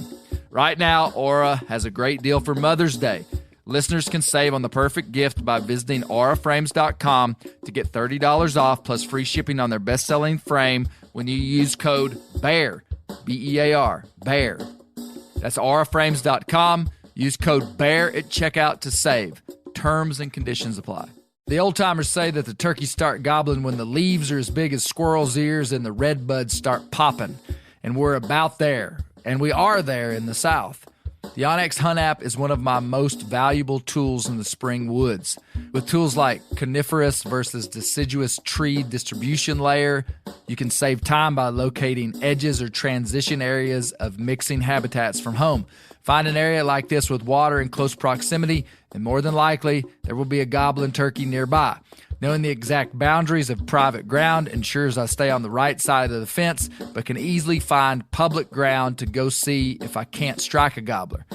Right now, Aura has a great deal for Mother's Day. Listeners can save on the perfect gift by visiting auraframes.com to get $30 off plus free shipping on their best-selling frame when you use code BEAR, B-E-A-R, BEAR. That's auraframes.com. Use code BEAR at checkout to save. Terms and conditions apply. The old-timers say that the turkeys start gobbling when the leaves are as big as squirrels' ears and the red buds start popping. And we're about there. And we are there in the South. The onX Hunt app is one of my most valuable tools in the spring woods. With tools like coniferous versus deciduous tree distribution layer, you can save time by locating edges or transition areas of mixing habitats from home. Find an area like this with water in close proximity, and more than likely, there will be a gobbling turkey nearby. Knowing the exact boundaries of private ground ensures I stay on the right side of the fence, but can easily find public ground to go see if I can't strike a gobbler.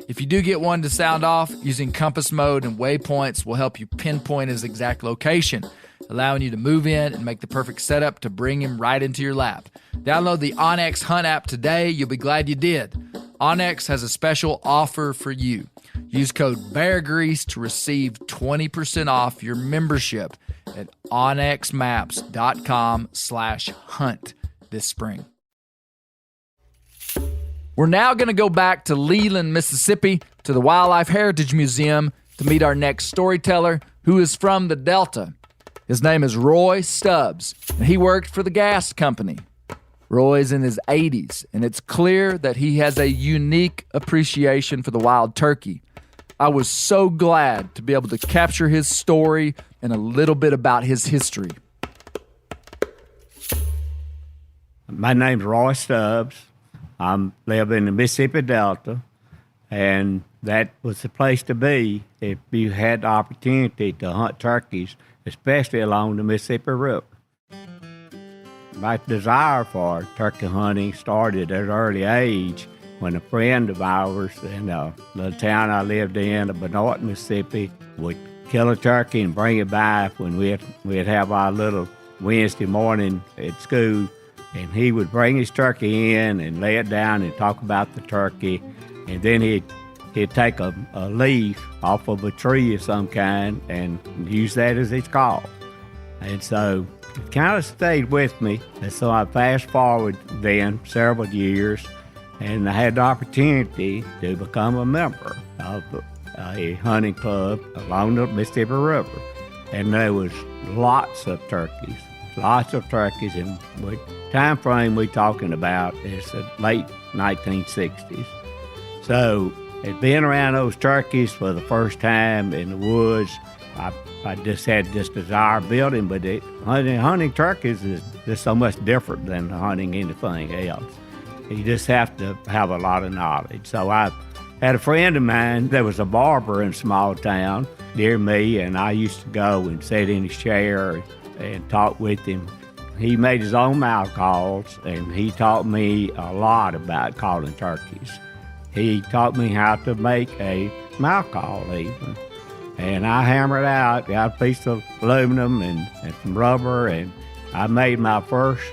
If you do get one to sound off, using compass mode and waypoints will help you pinpoint his exact location, allowing you to move in and make the perfect setup to bring him right into your lap. Download the onX Hunt app today. You'll be glad you did. onX has a special offer for you. Use code BEARGREASE to receive 20% off your membership at onxmaps.com/hunt this spring. We're now going to go back to Leland, Mississippi, to the Wildlife Heritage Museum to meet our next storyteller, who is from the Delta. His name is Roy Stubbs, and he worked for the gas company. Roy's in his 80s, and it's clear that he has a unique appreciation for the wild turkey. I was so glad to be able to capture his story and a little bit about his history. My name's Roy Stubbs. I live in the Mississippi Delta, and that was the place to be if you had the opportunity to hunt turkeys, especially along the Mississippi River. My desire for turkey hunting started at an early age when a friend of ours in the town I lived in, Benoit, Mississippi, would kill a turkey and bring it back when we'd have our little Wednesday morning at school, and he would bring his turkey in and lay it down and talk about the turkey, and then he'd take a leaf off of a tree of some kind and use that as his call. And so it kind of stayed with me. And so I fast forward then several years, and I had the opportunity to become a member of a hunting club along the Mississippi River. And there was lots of turkeys, and the time frame we're talking about is the late 1960s. So being around those turkeys for the first time in the woods, I just had this desire of building, but hunting turkeys is just so much different than hunting anything else. You just have to have a lot of knowledge. So I had a friend of mine that was a barber in a small town near me, and I used to go and sit in his chair and talk with him. He made his own mouth calls, and he taught me a lot about calling turkeys. He taught me how to make a mouth call even. And I hammered out, got a piece of aluminum and some rubber, and I made my first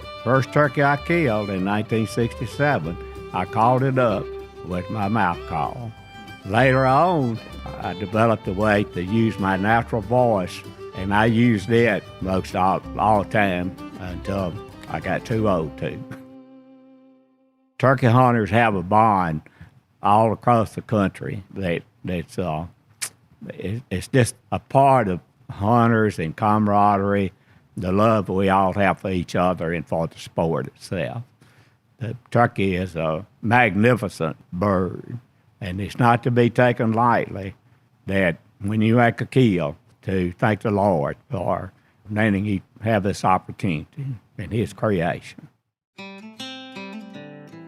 turkey I killed in 1967. I called it up with my mouth call. Later on, I developed a way to use my natural voice, and I used it most all the time until I got too old to. Turkey hunters have a bond all across the country that's it's just a part of hunters and camaraderie, the love we all have for each other and for the sport itself. The turkey is a magnificent bird, and it's not to be taken lightly that when you make a kill, to thank the Lord for letting you have this opportunity in His creation.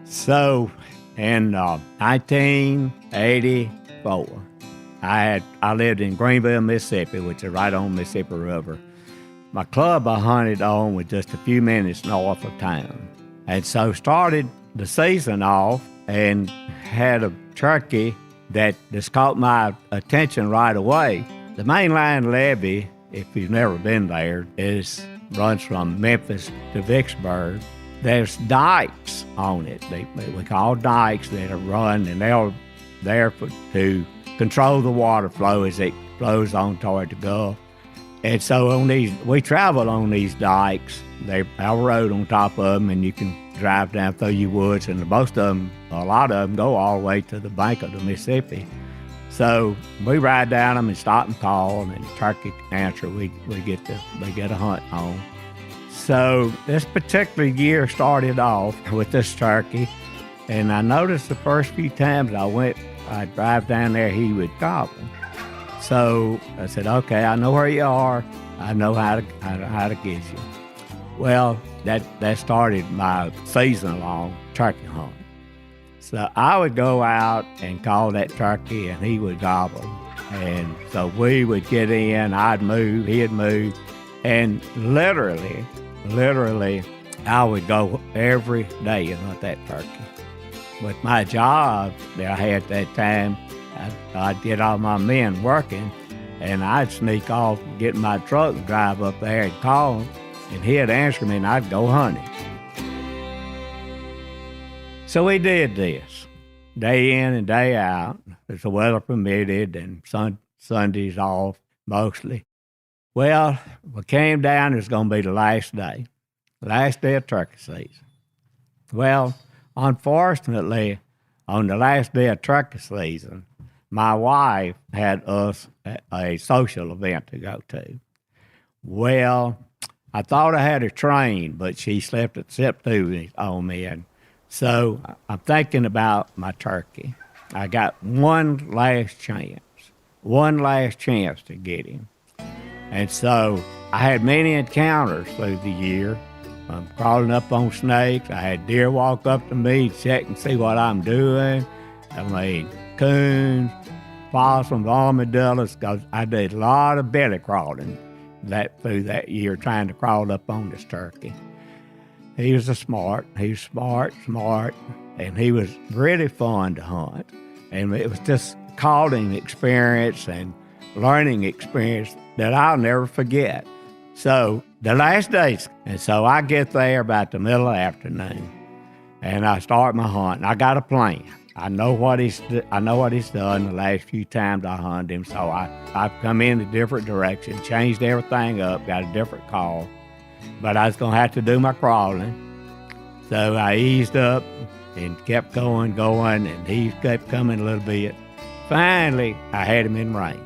So in 1984, I lived in Greenville, Mississippi, which is right on the Mississippi River. My club I hunted on was just a few minutes north of town. And so started the season off and had a turkey that just caught my attention right away. The mainline levee, if you've never been there, runs from Memphis to Vicksburg. There's dikes on it. We call dikes that are run, and they're there to control the water flow as it flows on toward the Gulf. And so we travel on these dikes. They have a road on top of them, and you can drive down through your woods, and a lot of them go all the way to the bank of the Mississippi. So we ride down them and stop and call, and the turkey answer, we get a hunt on. So this particular year started off with this turkey, and I noticed the first few times I'd drive down there, he would gobble. So I said, okay, I know where you are. I know how to get you. Well, that started my season-long turkey hunt. So I would go out and call that turkey, and he would gobble. And so we would get in, I'd move, he'd move, and literally, I would go every day and hunt that turkey. With my job that I had at that time, I'd get all my men working, and I'd sneak off, get in my truck and drive up there and call him, and he'd answer me, and I'd go hunting. So we did this, day in and day out, as the weather permitted, and Sundays off mostly. Well, we came down, it was going to be the last day of turkey season. Well, unfortunately, on the last day of turkey season, my wife had us a social event to go to. Well, I thought I had her trained, but she slept through on me. And so I'm thinking about my turkey. I got one last chance to get him. And so I had many encounters through the year. I'm crawling up on snakes. I had deer walk up to me, check and see what I'm doing. I mean, coons, possums, armadillos, because I did a lot of belly crawling through that year trying to crawl up on this turkey. He was smart, and he was really fun to hunt. And it was just calling experience and learning experience that I'll never forget. So the last days, and so I get there about the middle of the afternoon, and I start my hunt. I got a plan. I know what he's done the last few times I hunted him. So I've come in a different direction, changed everything up, got a different call. But I was gonna have to do my crawling. So I eased up and kept going, and he kept coming a little bit. Finally, I had him in range.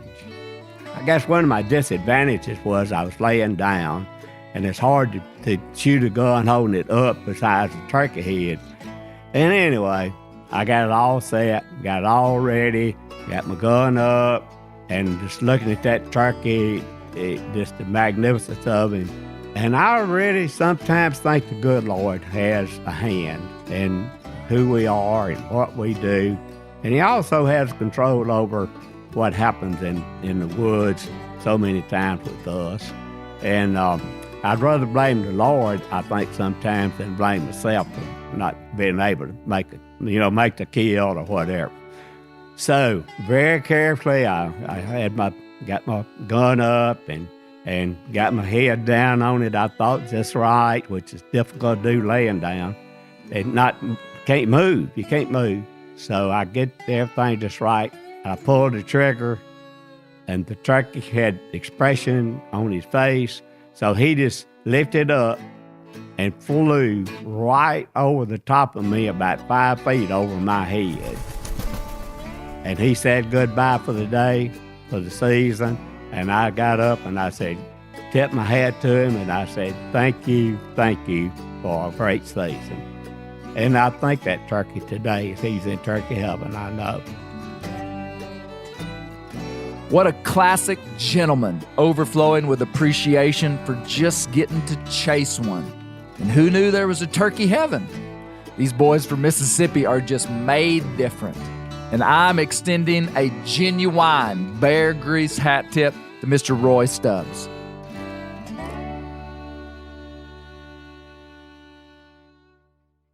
I guess one of my disadvantages was I was laying down, and it's hard to shoot a gun holding it up besides the turkey head. And anyway, I got it all set, got it all ready, got my gun up, and just looking at that turkey, just the magnificence of him. And I really sometimes think the good Lord has a hand in who we are and what we do. And he also has control over what happens in the woods so many times with us. And I'd rather blame the Lord, I think, sometimes than blame myself for not being able to make the kill or whatever. So very carefully, I got my gun up and got my head down on it. I thought just right, which is difficult to do laying down. And can't move. You can't move. So I get everything just right. I pulled the trigger, and the turkey had expression on his face. So he just lifted up and flew right over the top of me, about 5 feet over my head. And he said goodbye for the day, for the season. And I got up and I said, tipped my hat to him, and I said, thank you for a great season. And I think that turkey today, he's in turkey heaven, I know. What a classic gentleman, overflowing with appreciation for just getting to chase one. And who knew there was a turkey heaven? These boys from Mississippi are just made different. And I'm extending a genuine Bear Grease hat tip to Mr. Roy Stubbs.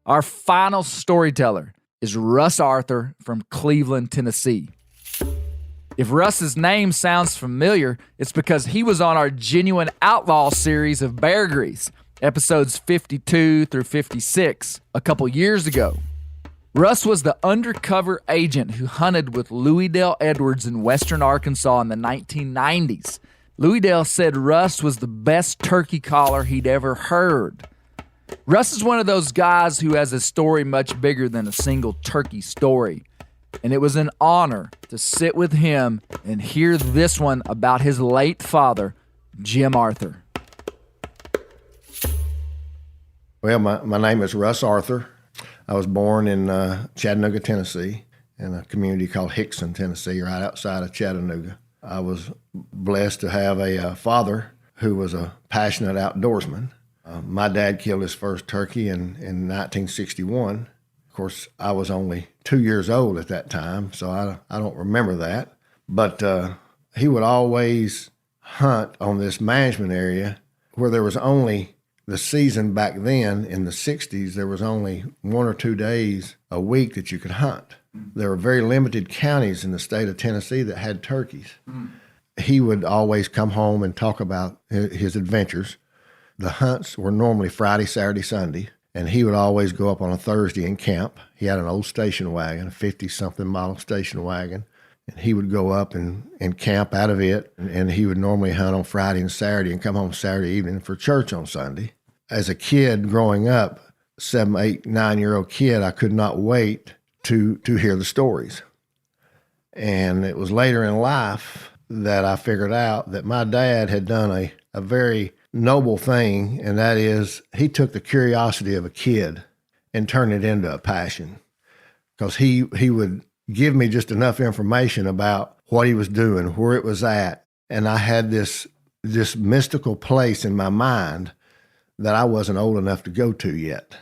Our final storyteller is Russ Arthur from Cleveland, Tennessee. If Russ's name sounds familiar, it's because he was on our Genuine Outlaw series of Bear Grease, episodes 52 through 56, a couple years ago. Russ was the undercover agent who hunted with Louis Dale Edwards in western Arkansas in the 1990s. Louis Dale said Russ was the best turkey caller he'd ever heard. Russ is one of those guys who has a story much bigger than a single turkey story. And it was an honor to sit with him and hear this one about his late father, Jim Arthur. Well, my name is Russ Arthur. I was born in Chattanooga, Tennessee, in a community called Hickson, Tennessee, right outside of Chattanooga. I was blessed to have a father who was a passionate outdoorsman. My dad killed his first turkey in 1961. Of course, I was only 2 years old at that time, so I don't remember that. But he would always hunt on this management area where there was only the season back then in the 60s, there was only 1 or 2 days a week that you could hunt. There were very limited counties in the state of Tennessee that had turkeys. He would always come home and talk about his adventures. The hunts were normally Friday, Saturday, Sunday, and he would always go up on a Thursday and camp. He had an old station wagon, a 50-something model station wagon, and he would go up and camp out of it, and he would normally hunt on Friday and Saturday and come home Saturday evening for church on Sunday. As a kid growing up, 7, 8, 9-year-old kid, I could not wait to hear the stories. And it was later in life that I figured out that my dad had done a very noble thing, and that is he took the curiosity of a kid and turned it into a passion. Because he would give me just enough information about what he was doing, where it was at, and I had this mystical place in my mind that I wasn't old enough to go to yet.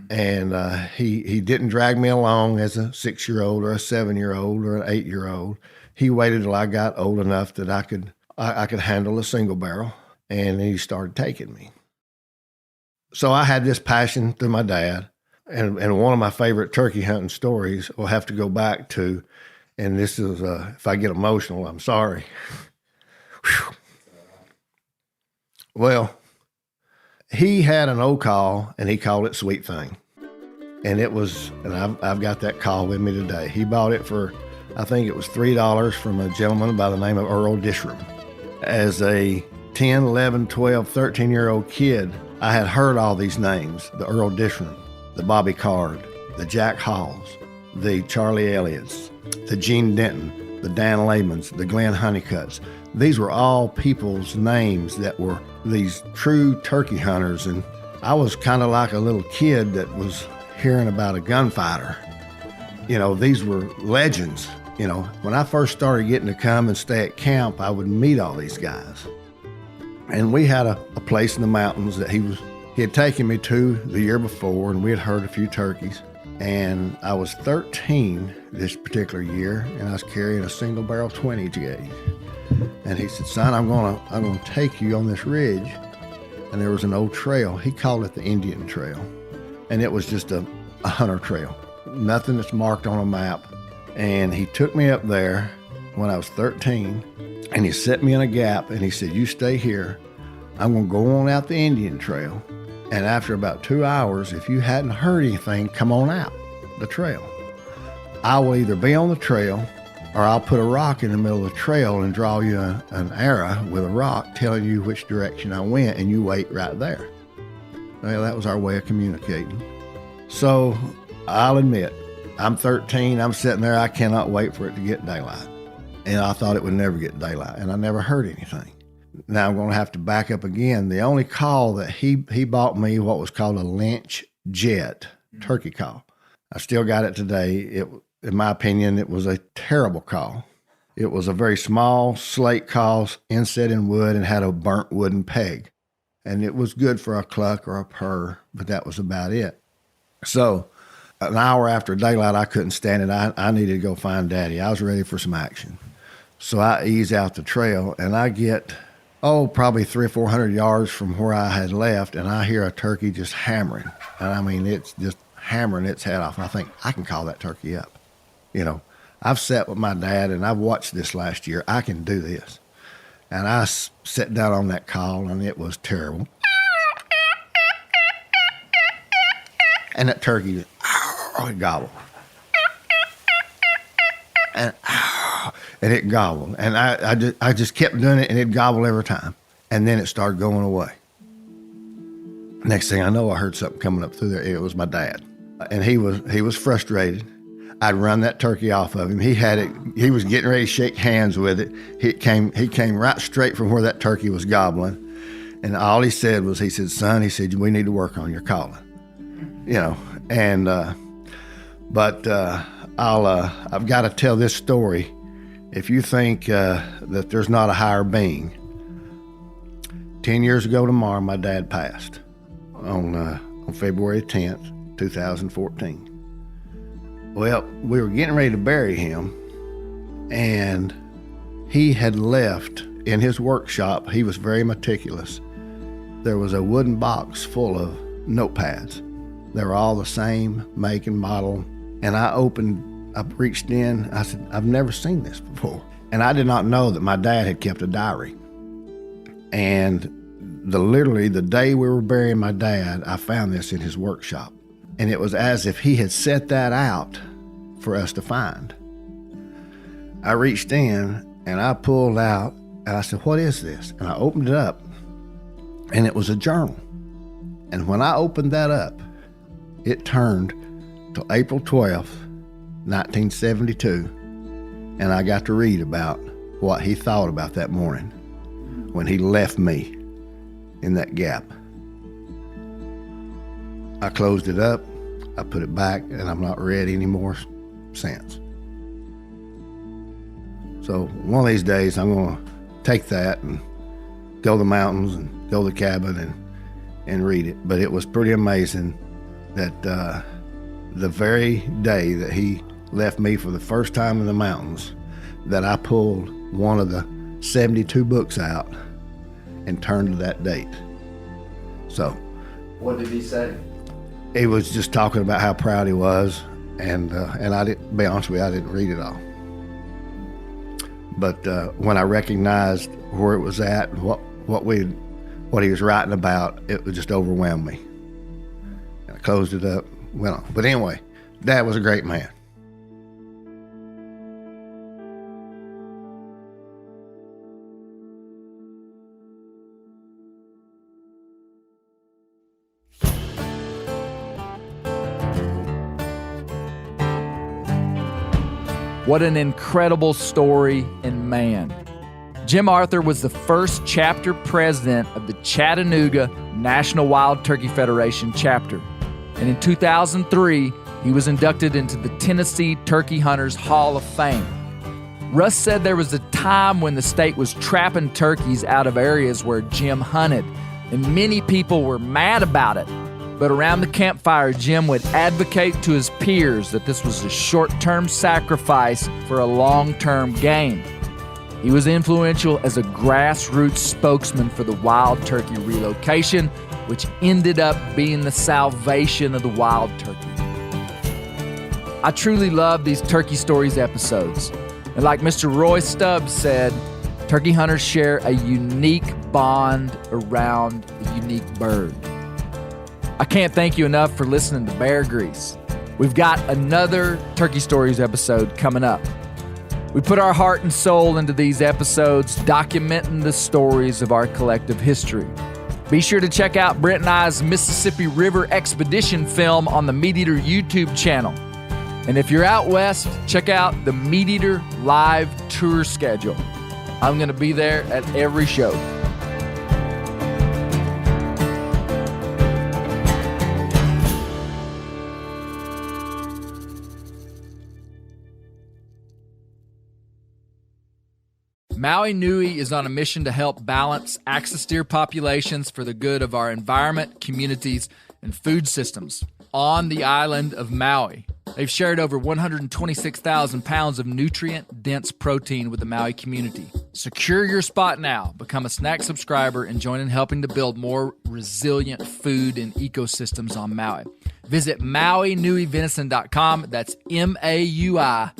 And he didn't drag me along as a 6-year-old or a 7-year-old or an 8-year-old. He waited till I got old enough that I could handle a single barrel, and he started taking me. So I had this passion through my dad, and one of my favorite turkey hunting stories will have to go back to, and this is, if I get emotional, I'm sorry. Well, he had an old call, and he called it Sweet Thing. And it was, and I've got that call with me today. He bought it for, I think it was $3 from a gentleman by the name of Earl Dishram. As a 10, 11, 12, 13-year-old kid, I had heard all these names, the Earl Dishram, the Bobby Card, the Jack Halls, the Charlie Elliots, the Gene Denton, the Dan Laymans, the Glenn Honeycutts. These were all people's names that were these true turkey hunters. And I was kind of like a little kid that was hearing about a gunfighter. You know, these were legends. You know, when I first started getting to come and stay at camp, I would meet all these guys. And we had a place in the mountains that he had taken me to the year before, and we had heard a few turkeys. And I was 13 this particular year, and I was carrying a single barrel 20 gauge. And he said, "Son, I'm gonna take you on this ridge." And there was an old trail. He called it the Indian Trail. And it was just a hunter trail. Nothing that's marked on a map. And he took me up there when I was 13, and he set me in a gap, and he said, "You stay here. I'm gonna go on out the Indian Trail. And after about 2 hours, if you hadn't heard anything, come on out the trail. I will either be on the trail, or I'll put a rock in the middle of the trail and draw you an arrow with a rock telling you which direction I went, and you wait right there." Well, that was our way of communicating. So I'll admit, I'm 13, I'm sitting there, I cannot wait for it to get daylight. And I thought it would never get daylight, and I never heard anything. Now I'm going to have to back up again. The only call that he bought me, what was called a Lynch Jet turkey call. I still got it today. In my opinion, it was a terrible call. It was a very small slate call, inset in wood, and had a burnt wooden peg. And it was good for a cluck or a purr, but that was about it. So an hour after daylight, I couldn't stand it. I needed to go find Daddy. I was ready for some action. So I ease out the trail, and I get, probably 300 or 400 yards from where I had left, and I hear a turkey just hammering. And I mean, it's just hammering its head off. And I think, I can call that turkey up. You know, I've sat with my dad, and I've watched this last year. I can do this. And I sat down on that call, and it was terrible. And that turkey just, it gobbled. And it gobbled. And I just kept doing it, and it gobbled every time. And then it started going away. Next thing I know, I heard something coming up through there. It was my dad. And he was frustrated. I'd run that turkey off of him. He had it. He was getting ready to shake hands with it. He came right straight from where that turkey was gobbling, and all he said was, he said, "Son," he said, "we need to work on your calling." You know, and but I've got to tell this story. If you think that there's not a higher being, 10 years ago tomorrow, my dad passed on February 10th, 2014. Well, we were getting ready to bury him, and he had left in his workshop. He was very meticulous. There was a wooden box full of notepads. They were all the same make and model. And I reached in, I said, "I've never seen this before." And I did not know that my dad had kept a diary. And literally the day we were burying my dad, I found this in his workshop. And it was as if he had set that out for us to find. I reached in and I pulled out, and I said, "What is this?" And I opened it up, and it was a journal. And when I opened that up, it turned to April 12th, 1972. and I got to read about what he thought about that morning when he left me in that gap. I closed it up, I put it back, and I've not read any more since. So one of these days I'm going to take that and go to the mountains and go to the cabin and read it. But it was pretty amazing that the very day that he left me for the first time in the mountains, that I pulled one of the 72 books out and turned to that date. So What did he say? he was just talking about how proud he was, and I didn't, be honest with you, I didn't read it all. But when I recognized where it was at and what he was writing about, it would just overwhelm me. And I closed it up, went on. But anyway, Dad was a great man. What an incredible story, and man. Jim Arthur was the first chapter president of the Chattanooga National Wild Turkey Federation chapter. And in 2003, he was inducted into the Tennessee Turkey Hunters Hall of Fame. Russ said there was a time when the state was trapping turkeys out of areas where Jim hunted, and many people were mad about it. But around the campfire, Jim would advocate to his peers that this was a short-term sacrifice for a long-term gain. He was influential as a grassroots spokesman for the wild turkey relocation, which ended up being the salvation of the wild turkey. I truly love these Turkey Stories episodes. And like Mr. Roy Stubbs said, turkey hunters share a unique bond around a unique bird. I can't thank you enough for listening to Bear Grease. We've got another Turkey Stories episode coming up. We put our heart and soul into these episodes, documenting the stories of our collective history. Be sure to check out Brent and I's Mississippi River Expedition film on the Meat Eater YouTube channel. And if you're out west, check out the Meat Eater live tour schedule. I'm going to be there at every show. Maui Nui is on a mission to help balance axis deer populations for the good of our environment, communities, and food systems on the island of Maui. They've shared over 126,000 pounds of nutrient-dense protein with the Maui community. Secure your spot now. Become a snack subscriber and join in helping to build more resilient food and ecosystems on Maui. Visit MauiNuiVenison.com. That's MAUI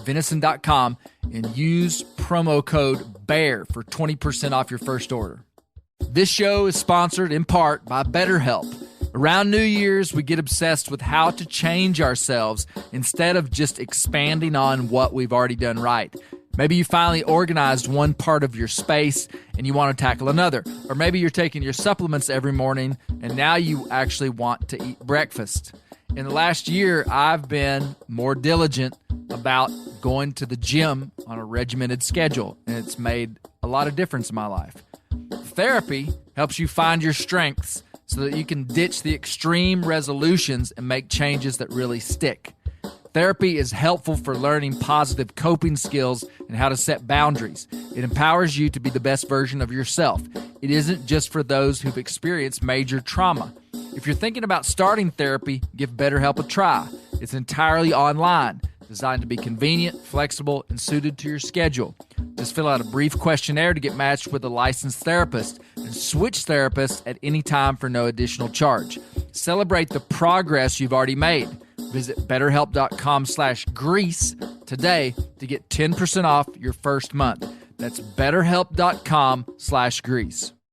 venison.com and use promo code BEAR for 20% off your first order. This show is sponsored in part by BetterHelp. Around New Year's, we get obsessed with how to change ourselves instead of just expanding on what we've already done right. Maybe you finally organized one part of your space and you want to tackle another. Or maybe you're taking your supplements every morning and now you actually want to eat breakfast. In the last year, I've been more diligent about going to the gym on a regimented schedule, and it's made a lot of difference in my life. Therapy helps you find your strengths so that you can ditch the extreme resolutions and make changes that really stick. Therapy is helpful for learning positive coping skills and how to set boundaries. It empowers you to be the best version of yourself. It isn't just for those who've experienced major trauma. If you're thinking about starting therapy, give BetterHelp a try. It's entirely online, designed to be convenient, flexible, and suited to your schedule. Just fill out a brief questionnaire to get matched with a licensed therapist and switch therapists at any time for no additional charge. Celebrate the progress you've already made. Visit BetterHelp.com/Grease today to get 10% off your first month. That's BetterHelp.com/Grease.